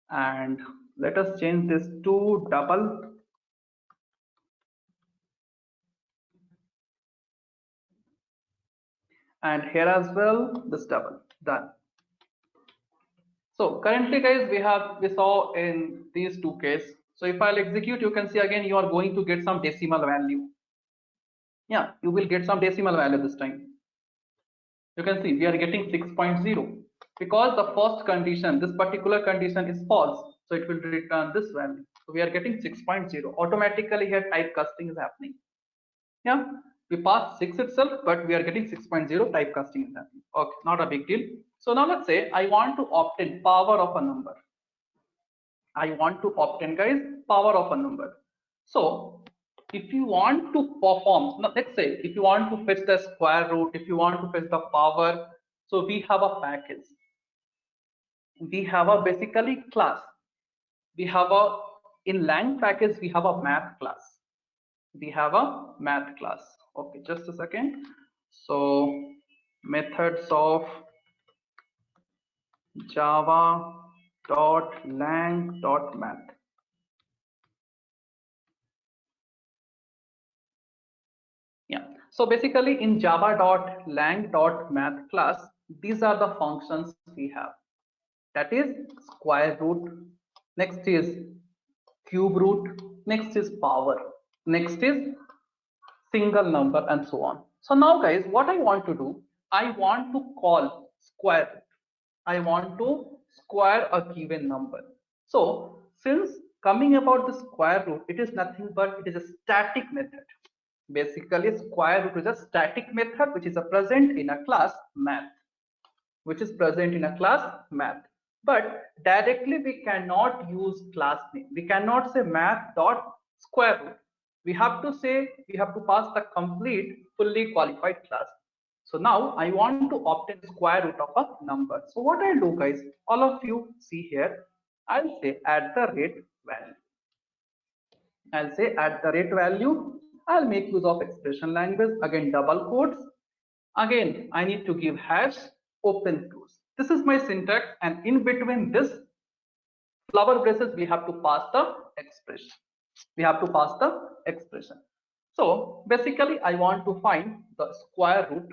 And let us change this to double. And here as well, this double. Done. So currently, guys, we saw in these two cases. So if I'll execute, you can see again you are going to get some decimal value. Yeah, you will get some decimal value this time. You can see we are getting 6.0 because the first condition, this particular condition is false. So it will return this value. So we are getting 6.0. Automatically here typecasting is happening. Yeah, we passed 6 itself, but we are getting 6.0 typecasting is happening. Okay, not a big deal. So now let's say I want to obtain power of a number. I want to obtain, guys, power of a number. So if you want to perform, now let's say if you want to fetch the square root, if you want to fetch the power, so we have a package. We have a basically class. We have a, in lang package, we have a math class. We have a math class. Okay, just a second. So methods of java.lang.math. Yeah, so basically in java.lang.math class, these are the functions we have. That is square root, next is cube root, next is power, next is single number, and so on. So now guys, what I want to do, I want to call square root. I want to square a given number. So since coming about the square root, it is nothing but it is a static method. Basically, square root is a static method which is a present in a class math, but directly we cannot use class name. We cannot say math dot square root. We have to say, we have to pass the complete fully qualified class. So now I want to obtain square root of a number. So what I'll do, guys, all of you see here, I'll say at the rate value. I'll say at the rate value. I'll make use of expression language, again double quotes. Again, I need to give hash open close. This is my syntax, and in between this flower braces, we have to pass the expression. So basically, I want to find the square root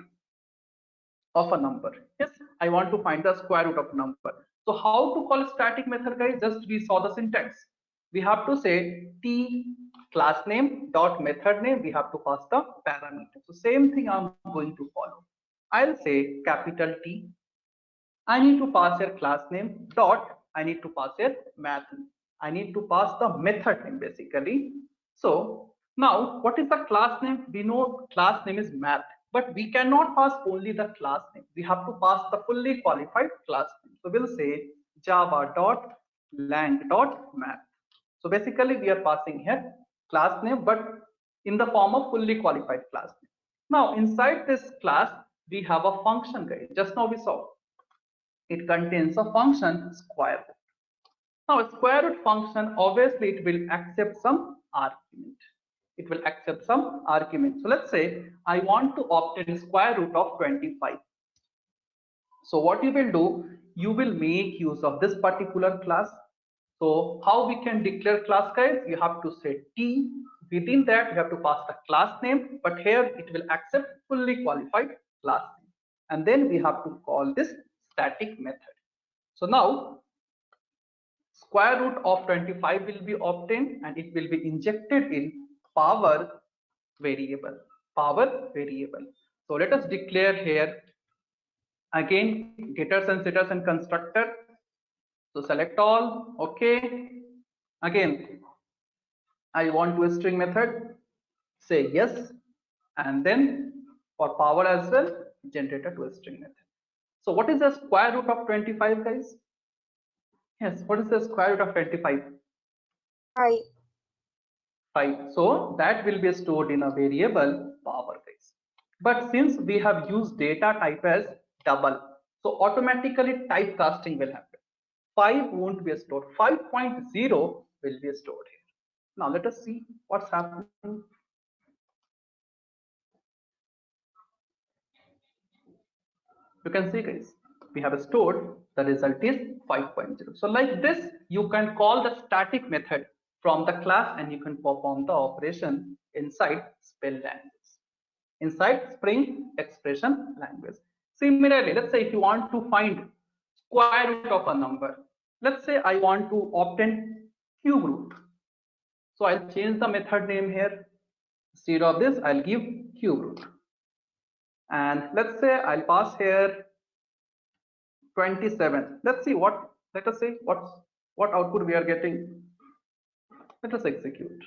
of a number. Yes, I want to find the square root of a number. So how to call a static method, guys? Just we saw the syntax. We have to say t class name dot method name. We have to pass the parameter. So same thing I'm going to follow. I'll say capital T. I need to pass your class name dot. I need to pass your math name. I need to pass the method name basically. So now what is the class name? We know class name is math, but we cannot pass only the class name. We have to pass the fully qualified class name. So we'll say java.lang.math. So basically we are passing here class name, but in the form of fully qualified class name. Now inside this class, we have a function, guys. Just now we saw it contains a function square root. Now a square root function, obviously it will accept some argument. So let's say I want to obtain square root of 25. So what you will do, you will make use of this particular class. So how we can declare class, guys? You have to say T. Within that, you have to pass the class name, but here it will accept fully qualified class name. And then we have to call this static method. So now square root of 25 will be obtained and it will be injected in power variable. So let us declare here again getters and setters and constructor. So select all. Okay. Again, I want to a string method. Say yes, and then for power as well, generate a to a string method. So what is the square root of 25, guys? Yes, what is the square root of 25? 5. So that will be stored in a variable power, guys. But since we have used data type as double, so automatically typecasting will happen. 5 won't be stored. 5.0 will be stored here. Now let us see what's happening. You can see, guys, we have stored the result is 5.0. So like this, you can call the static method from the class and you can perform the operation inside spell language, inside Spring expression language. Similarly, let's say if you want to find square root of a number, let's say I want to obtain cube root. So I'll change the method name here. Instead of this, I'll give cube root. And let's say I'll pass here 27. Let's see what, let us say what's what output we are getting? Let us execute.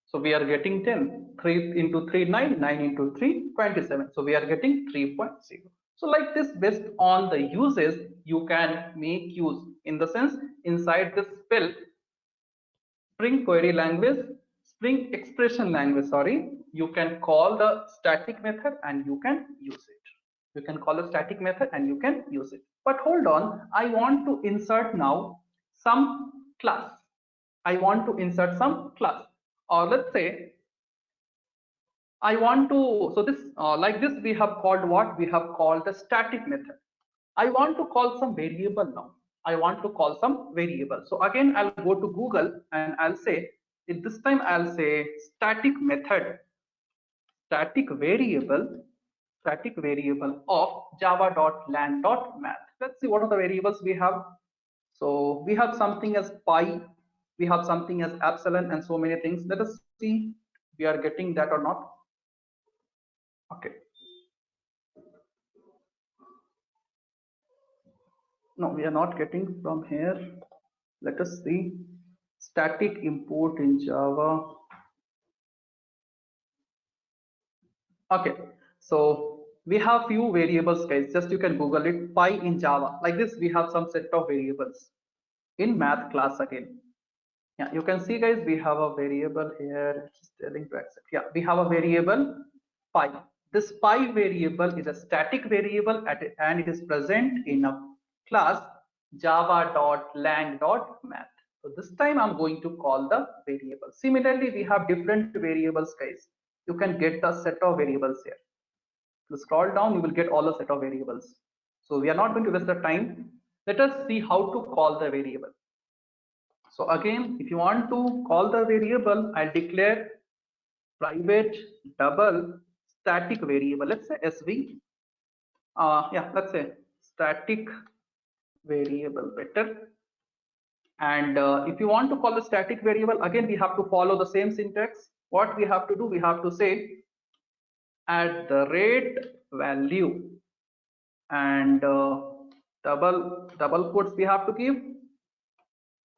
So we are getting 10. 3 into 3, 9. 9 into 3, 27. So we are getting 3.0. So like this, based on the uses, you can make use, in the sense, inside this Spring query language, Spring expression language, sorry, you can call the static method and you can use it. You can call a static method and you can use it. But hold on, I want to insert now some class. I want to insert some class, or let's say I want to, so this like this we have called what? We have called the static method. I want to call some variable now. I want to call some variable. So again, I'll go to Google and I'll say, this time I'll say static method, static variable of java.lang.math. Let's see what are the variables we have. So we have something as pi, we have something as epsilon, and so many things. Let us see we are getting that or not. Okay. No, we are not getting from here. Let us see. Static import in Java. Okay, so we have few variables, guys. Just you can Google it. Pi in Java. Like this, we have some set of variables in math class again. Yeah, you can see, guys, we have a variable here. It's telling to accept. Yeah, we have a variable pi. This pi variable is a static variable and it is present in a class java.lang.math. So this time I'm going to call the variable. Similarly, we have different variables, guys. You can get the set of variables here. To scroll down, you will get all the set of variables. So we are not going to waste the time. Let us see how to call the variable. So again, if you want to call the variable, I'll declare private double static variable. Let's say SV. Yeah, let's say static variable better. And if you want to call the static variable, again, we have to follow the same syntax. What we have to do, we have to say at the rate value and double quotes we have to give.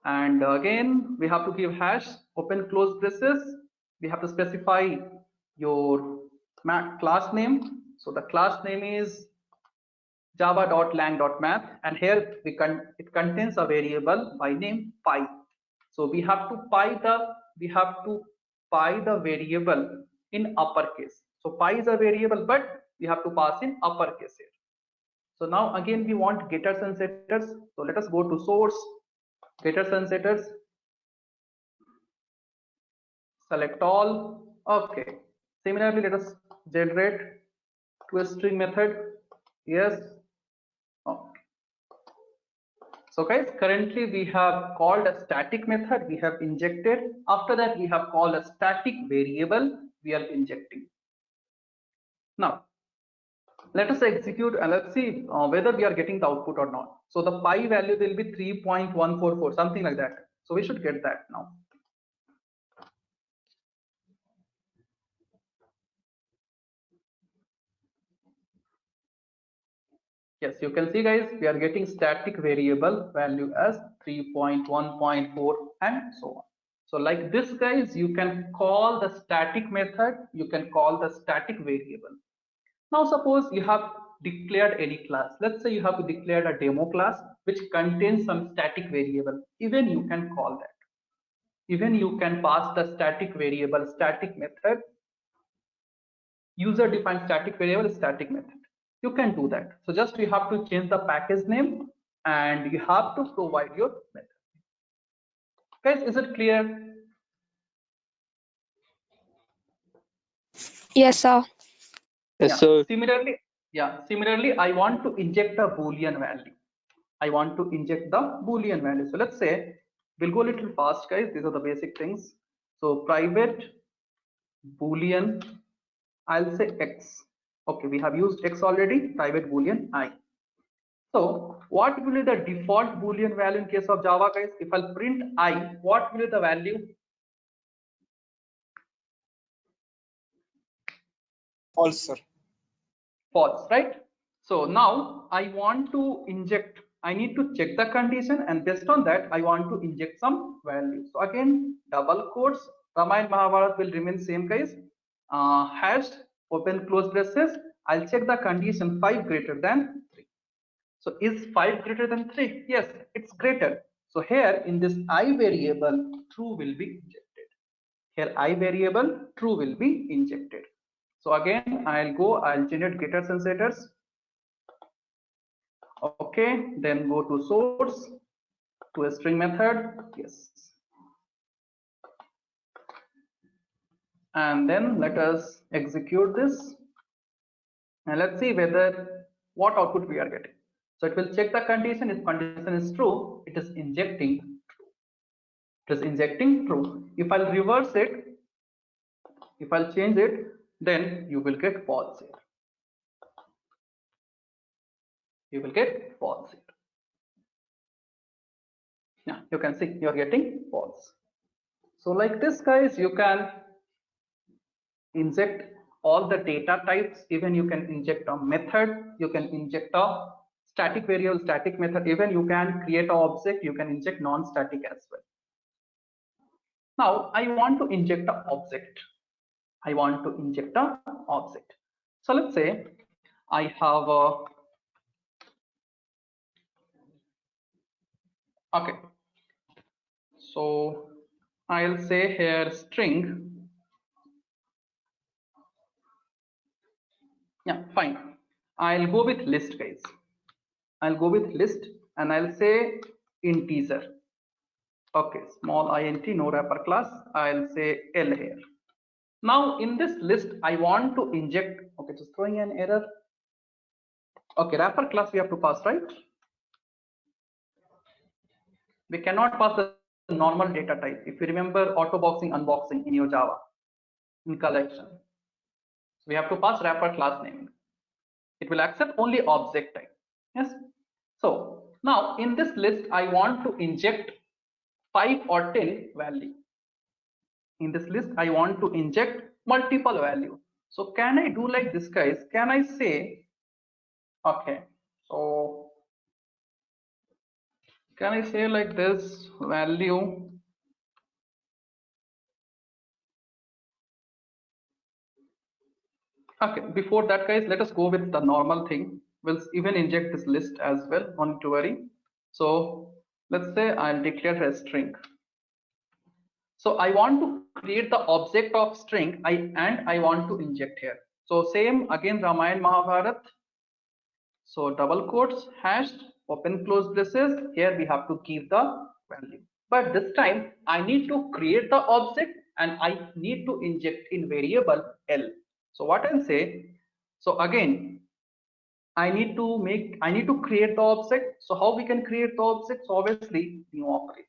And again, we have to give hash, open close braces. We have to specify your class name. So the class name is java.lang.math, and here it contains a variable by name pi. So we have to pi the variable in uppercase. So pi is a variable, but we have to pass in uppercase here. So now again we want getters and setters. So let us go to source, getters and setters, select all. Okay. Similarly, let us generate toString method. Yes. Okay. So guys, currently we have called a static method. We have injected. After that, we have called a static variable. We are injecting. Now, let us execute and let's see whether we are getting the output or not. So the pi value will be 3.144, something like that. So we should get that now. Yes, you can see, guys, we are getting static variable value as 3.1.4 and so on. So like this, guys, you can call the static method, you can call the static variable. Now suppose you have declared any class. Let's say you have declared a demo class which contains some static variable. Even you can call that. Even you can pass the static variable, static method, user defined static variable, static method. You can do that. So just you have to change the package name and you have to provide your method. Guys, is it clear? Yes, sir. Yes, sir. Similarly, I want to inject a Boolean value. I want to inject the Boolean value. So let's say we'll go a little fast, guys. These are the basic things. So private Boolean, I'll say X. Okay, we have used X already. Private Boolean I. So what will be the default Boolean value in case of Java, guys? If I'll print I, what will be the value? False, sir. False, right? So now I want to inject I need to check the condition, and based on that, I want to inject some value. So again, double quotes, Ramayana Mahabharata will remain same guys. Hashed, open close braces. I'll check the condition 5 greater than 3. So is 5 greater than 3? Yes, it's greater. So here in this I variable, true will be injected. Here I variable, true will be injected. So again, I'll generate getter sensators. Okay, then go to source, to a string method, yes. And then let us execute this. And let's see what output we are getting. So it will check the condition. If condition is true, it is injecting true. It is injecting true. If I'll reverse it, if I'll change it, then you will get false here. You will get false here. Yeah, you can see you're getting false. So like this, guys, you can inject all the data types. Even you can inject a method, you can inject a static variable, static method, even you can create an object, you can inject non-static as well. Now I want to inject an object. I want to inject an object. So let's say I have a, okay, so I'll say here string. Yeah, fine. I'll go with list, guys. I'll go with list and I'll say integer. Okay, small int, no wrapper class. I'll say L here. Now in this list, I want to inject, okay, just throwing an error. Okay, wrapper class we have to pass, right? We cannot pass the normal data type. If you remember auto boxing, unboxing in your Java, in collection, we have to pass wrapper class name. It will accept only object type. Yes. So now in this list, I want to inject 5 or 10 value. In this list, I want to inject multiple value. So can I do like this, guys? Can I say, okay, so can I say like this value? Okay, before that, guys, let us go with the normal thing. We'll even inject this list as well, not to worry. So let's say I'll declare a string. So I want to create the object of string and I want to inject here. So same again, Ramayana Mahabharata. So double quotes, hashed, open close braces. Here we have to give the value. But this time I need to create the object and I need to inject in variable L. So what I'll say, so again, I need to create the object. So how we can create the object? So obviously new operator.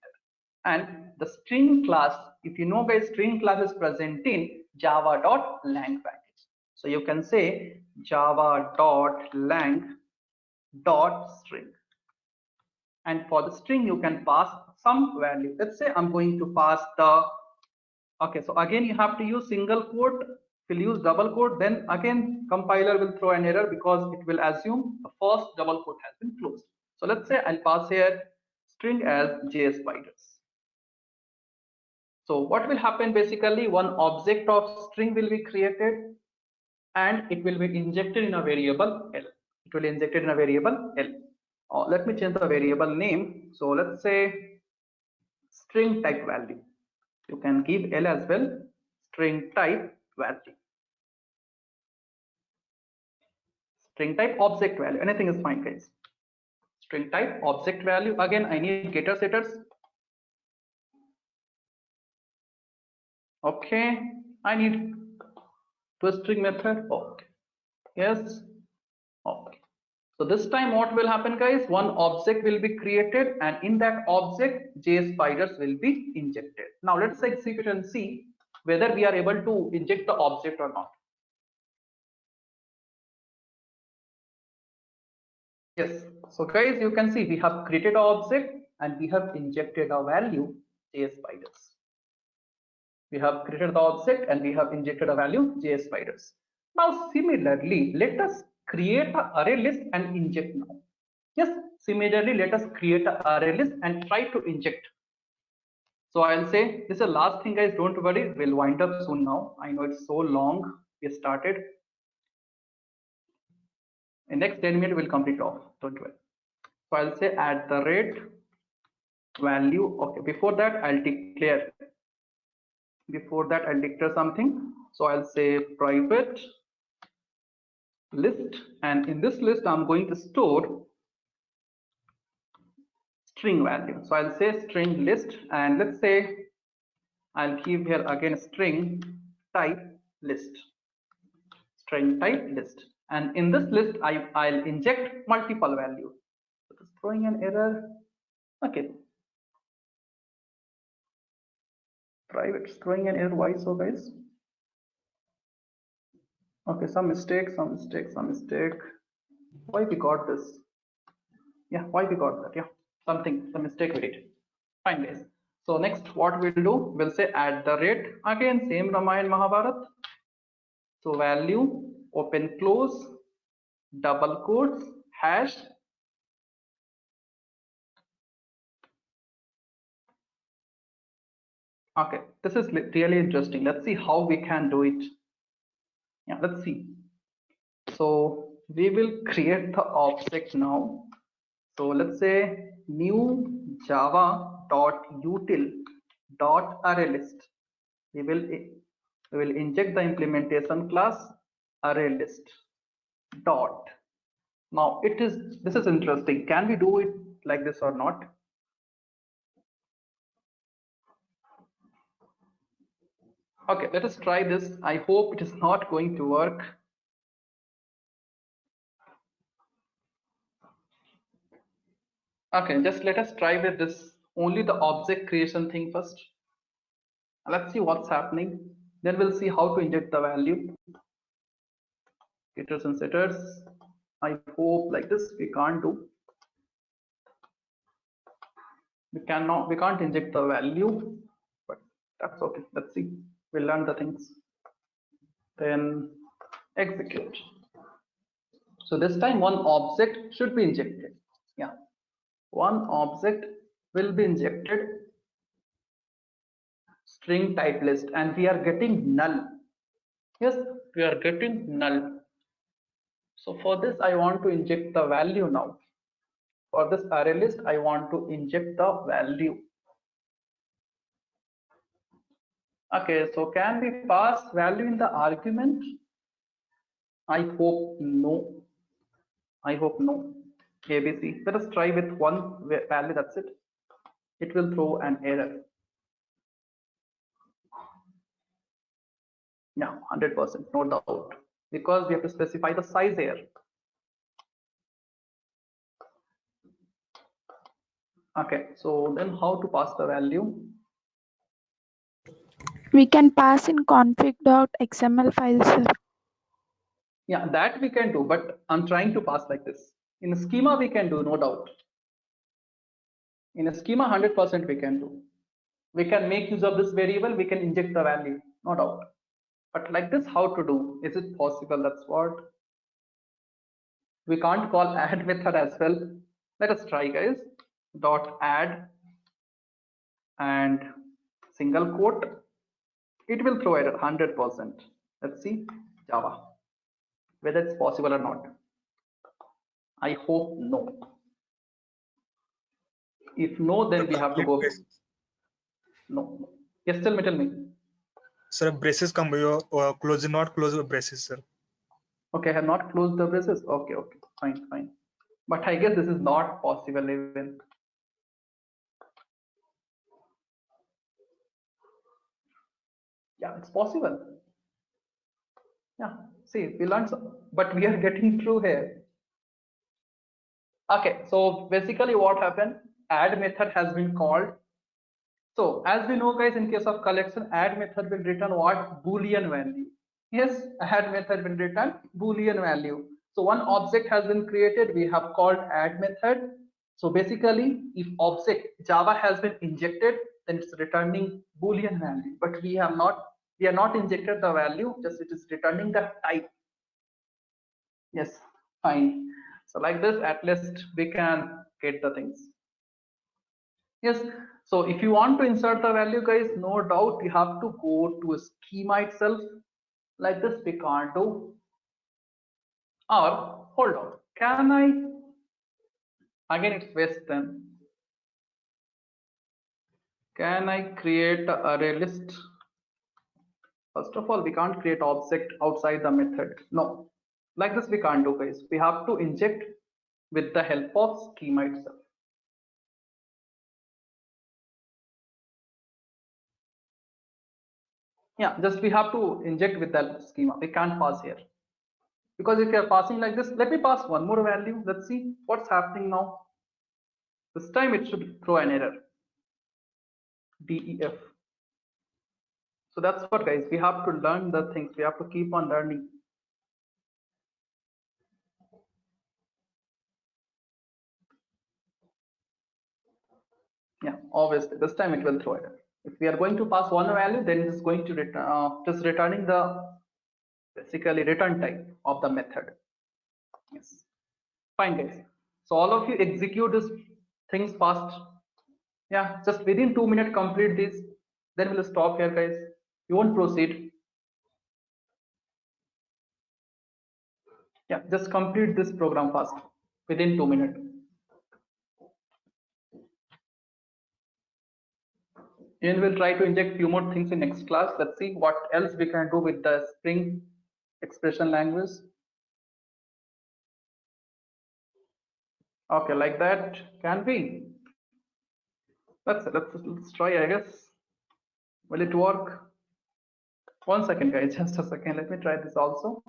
And the string class, if you know guys, string class is present in java.lang package. So you can say java.lang dot string, and for the string you can pass some value. Let's say I'm going to pass the, okay, so again you have to use single quote. If you use double quote, then again compiler will throw an error because it will assume the first double quote has been closed. So let's say I'll pass here string as JSPiders. So what will happen, basically one object of string will be created and it will be injected in a variable L. It will be injected in a variable L. Let me change the variable name. So let's say string type value. You can give L as well, string type value. String type object value, anything is fine, guys. String type object value. Again, I need getter setters. Okay, I need to a string method. Okay, yes, okay. So this time what will happen, guys? One object will be created and in that object JSPiders will be injected. Now let's execute and see whether we are able to inject the object or not. Yes, so guys, you can see we have created an object and we have injected a value JSPiders. We have created the object and we have injected a value JSPiders. Now similarly, let us create an array list and inject now. Yes, Similarly, let us create an array list and try to inject. So I'll say this is the last thing, guys. Don't worry, we'll wind up soon now. I know it's so long. We started. In next 10 minutes, we'll complete off. Don't worry. So I'll say at the rate value. Okay, before that, I'll declare. Before that, I'll declare something. So I'll say private list, and in this list, I'm going to store string value. So I'll say string list, and let's say I'll give here again string type list. String type list, and in this list I'll inject multiple values. So it's throwing an error. Okay, private throwing an error. Why so, guys? Okay, some mistake. Why we got this? Yeah, why we got that? Yeah, some mistake we did. Fine, guys. So next, what we'll do? We'll say at the rate, again same Ramayana Mahabharat. So value open close double quotes hash. Okay, this is really interesting. Let's see how we can do it. Yeah, let's see. So we will create the object now. So let's say new java.util.arraylist. We will inject the implementation class ArrayList dot. Now this is interesting. Can we do it like this or not? Okay, let us try this. I hope it is not going to work. Okay, just let us try with this, only the object creation thing first. Let's see what's happening. Then we'll see how to inject the value. Getters and setters. I hope like this we can't do. We can't inject the value, but that's okay. Let's see. We'll learn the things. Then execute. So this time one object should be injected. Yeah. One object will be injected, string type list, and we are getting null. Yes, we are getting null. So for this, I want to inject the value now. For this array list, I want to inject the value. Okay, so can we pass value in the argument? I hope no. I hope no. ABC. Let us try with one value, that's it. It will throw an error. Yeah, 100%, no doubt. Because we have to specify the size here. Okay, so then how to pass the value? We can pass in config.xml file, sir. Yeah, that we can do, but I'm trying to pass like this. In a schema, we can do, no doubt. In a schema, 100% we can do. We can make use of this variable, we can inject the value, no doubt. But like this, how to do? Is it possible? That's what. We can't call add method as well. Let us try, guys. Dot add and single quote. It will throw error 100%. Let's see Java, whether it's possible or not. I hope no. If no, then we have to go. No. Yes, tell me. Sir, braces come. You close, not close the braces, sir. Okay, I have not closed the braces. Okay, fine. But I guess this is not possible even. Yeah, it's possible. Yeah, see, we learned some, but we are getting through here. Okay, so basically what happened? Add method has been called. So as we know, guys, in case of collection, add method will return what? Boolean value. Yes, add method will return Boolean value. So one object has been created. We have called add method. So basically, if object Java has been injected, then it's returning Boolean value. But we are not injected the value. Just it is returning the type. Yes, fine. So like this, at least we can get the things. Yes, so if you want to insert the value, guys, no doubt you have to go to a schema itself. Like this we can't do. Or hold on, can I, again it's waste then. Can I create a array list? First of all, we can't create object outside the method. No, like this we can't do, guys. We have to inject with the help of schema itself. Yeah, just we have to inject with the schema. We can't pass here. Because if you are passing like this, let me pass one more value. Let's see what's happening now. This time it should throw an error. DEF. So that's what, guys, we have to learn the things. We have to keep on learning. Yeah, obviously this time it will throw error. If we are going to pass one value, then it is going to return just returning the basically return type of the method. Yes, fine, guys. So all of you execute these things fast. Yeah, just within 2 minutes complete this. Then we'll stop here, guys. You won't proceed. Yeah, just complete this program fast within 2 minutes. And we'll try to inject few more things in next class. Let's see what else we can do with the Spring expression language. Okay, like that can be. Let's try, I guess. Will it work? 1 second, guys, just a second. Let me try this also.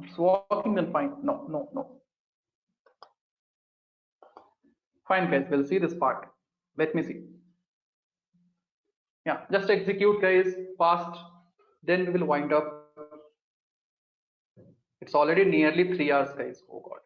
It's working, then fine. No. Fine, guys, we'll see this part. Let me see. Yeah, just execute, guys, fast. Then we will wind up. It's already nearly 3 hours, guys. Oh God.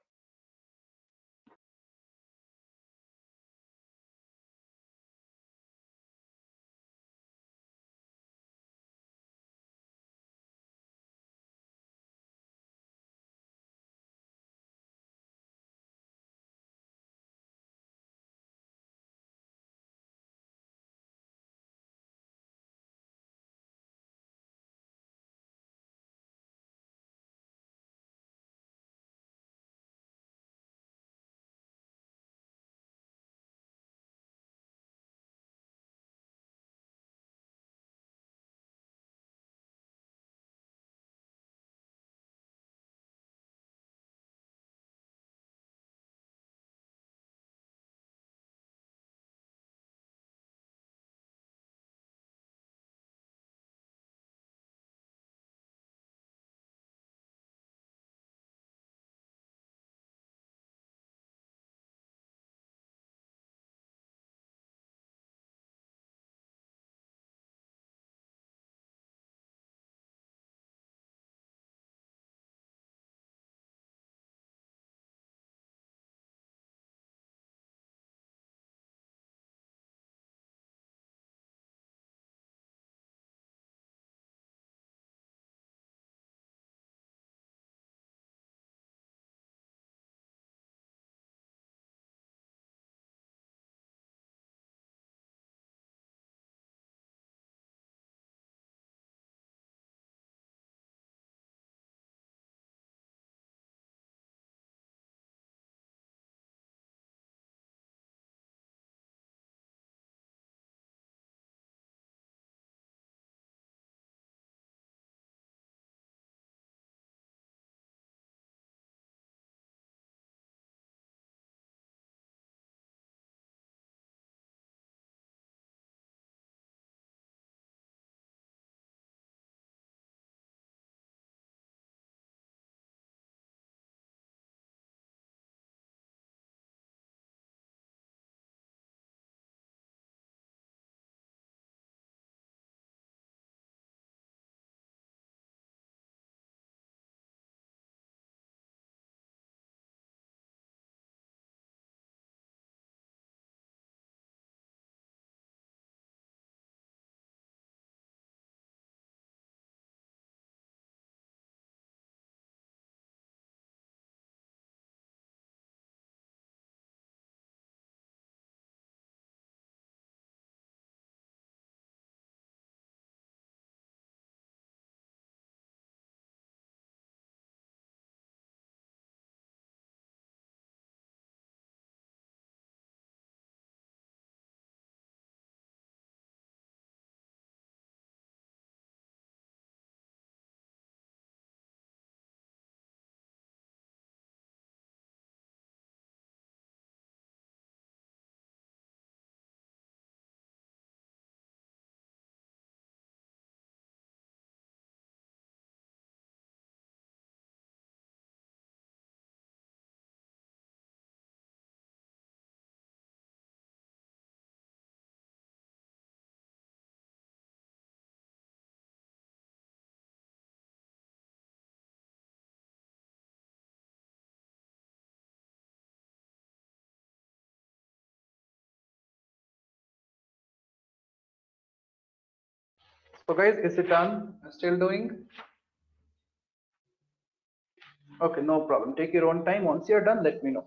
So guys, is it done? Still doing? Okay, no problem. Take your own time. Once you're done, let me know.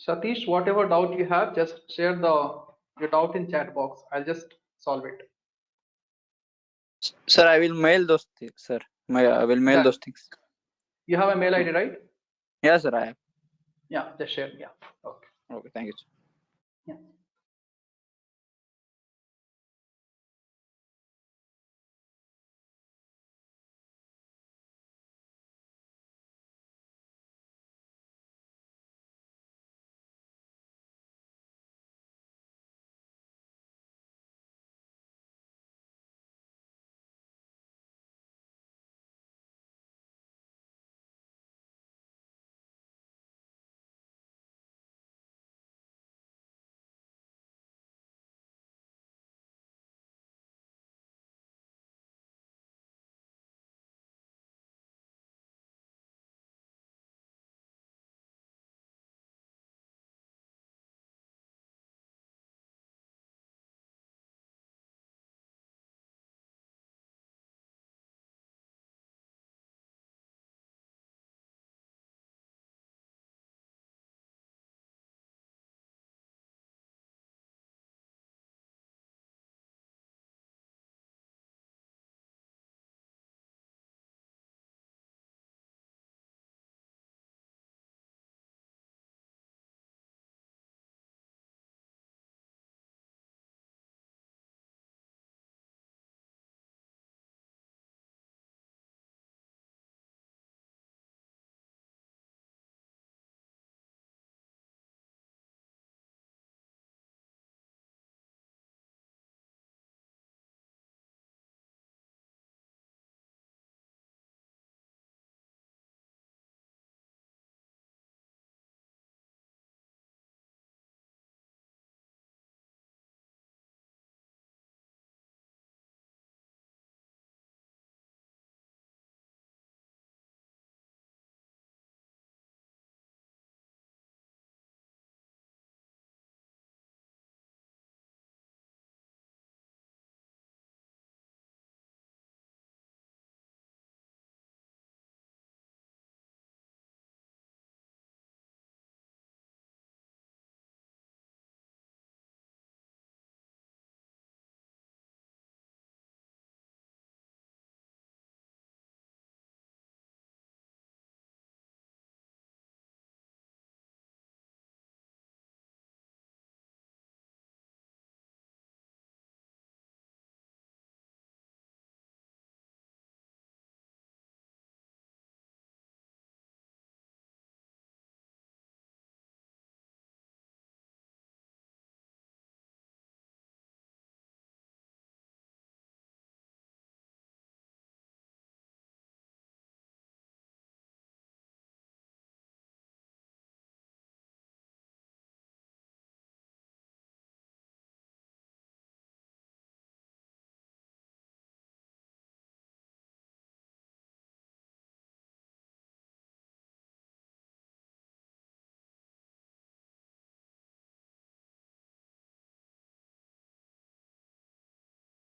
Satish, whatever doubt you have, just share your doubt in chat box. I'll just solve it. Sir, I will mail those things, sir. I will mail Done. those things. You have a mail ID, right? Yeah, sir, I have. Yeah, just share. Yeah. Okay. Okay, thank you, sir. Yeah.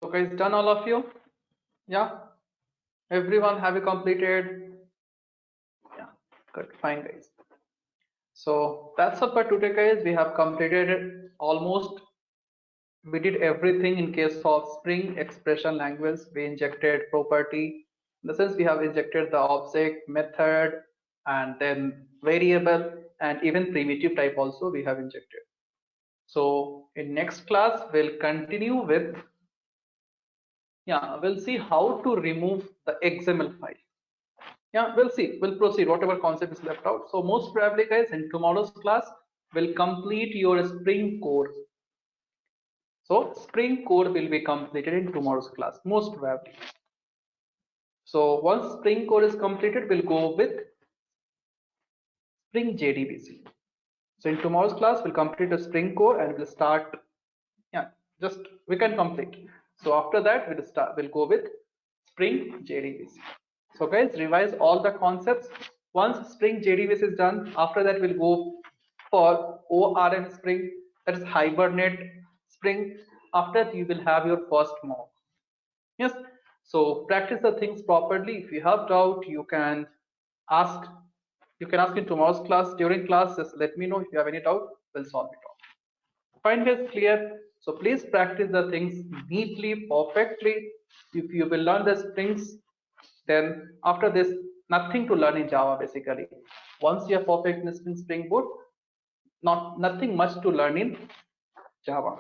So guys, done all of you? Yeah. Everyone have you completed? Yeah. Good. Fine, guys. So that's all for today, guys. We have completed almost. We did everything in case of Spring expression language. We injected property. In the sense we have injected the object, method, and then variable, and even primitive type also we have injected. So in next class, we'll continue with, we'll see how to remove the XML file. We'll see, we'll proceed, whatever concept is left out. So most probably guys, in tomorrow's class, we'll complete your Spring core. So Spring core will be completed in tomorrow's class, most probably. So once Spring core is completed, we'll go with Spring JDBC. So in tomorrow's class, we'll complete the Spring core and we'll start, just we can complete. So after that, we'll go with Spring JDBC. So guys, revise all the concepts. Once Spring JDBase is done, after that we'll go for ORM Spring, that is Hibernate Spring. After that you will have your first mock. Yes, so practice the things properly. If you have doubt, you can ask in tomorrow's class. During class, just let me know if you have any doubt, we'll solve it all. Fine guys, clear? So please practice the things neatly, perfectly. If you will learn the strings, then after this, nothing to learn in Java basically. Once you are perfect in Spring Boot, nothing much to learn in Java.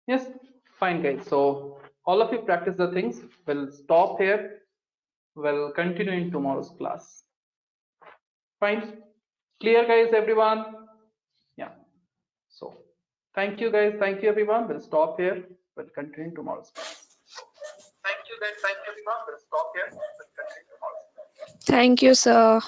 Yes, fine guys. So all of you practice the things. We'll stop here. We'll continue in tomorrow's class. Fine. Clear guys, everyone? Yeah. So thank you guys. Thank you everyone. We'll stop here. We'll continue tomorrow's class. Thank you guys. Thank you everyone. We'll stop here. We'll continue tomorrow's class. Thank you, sir.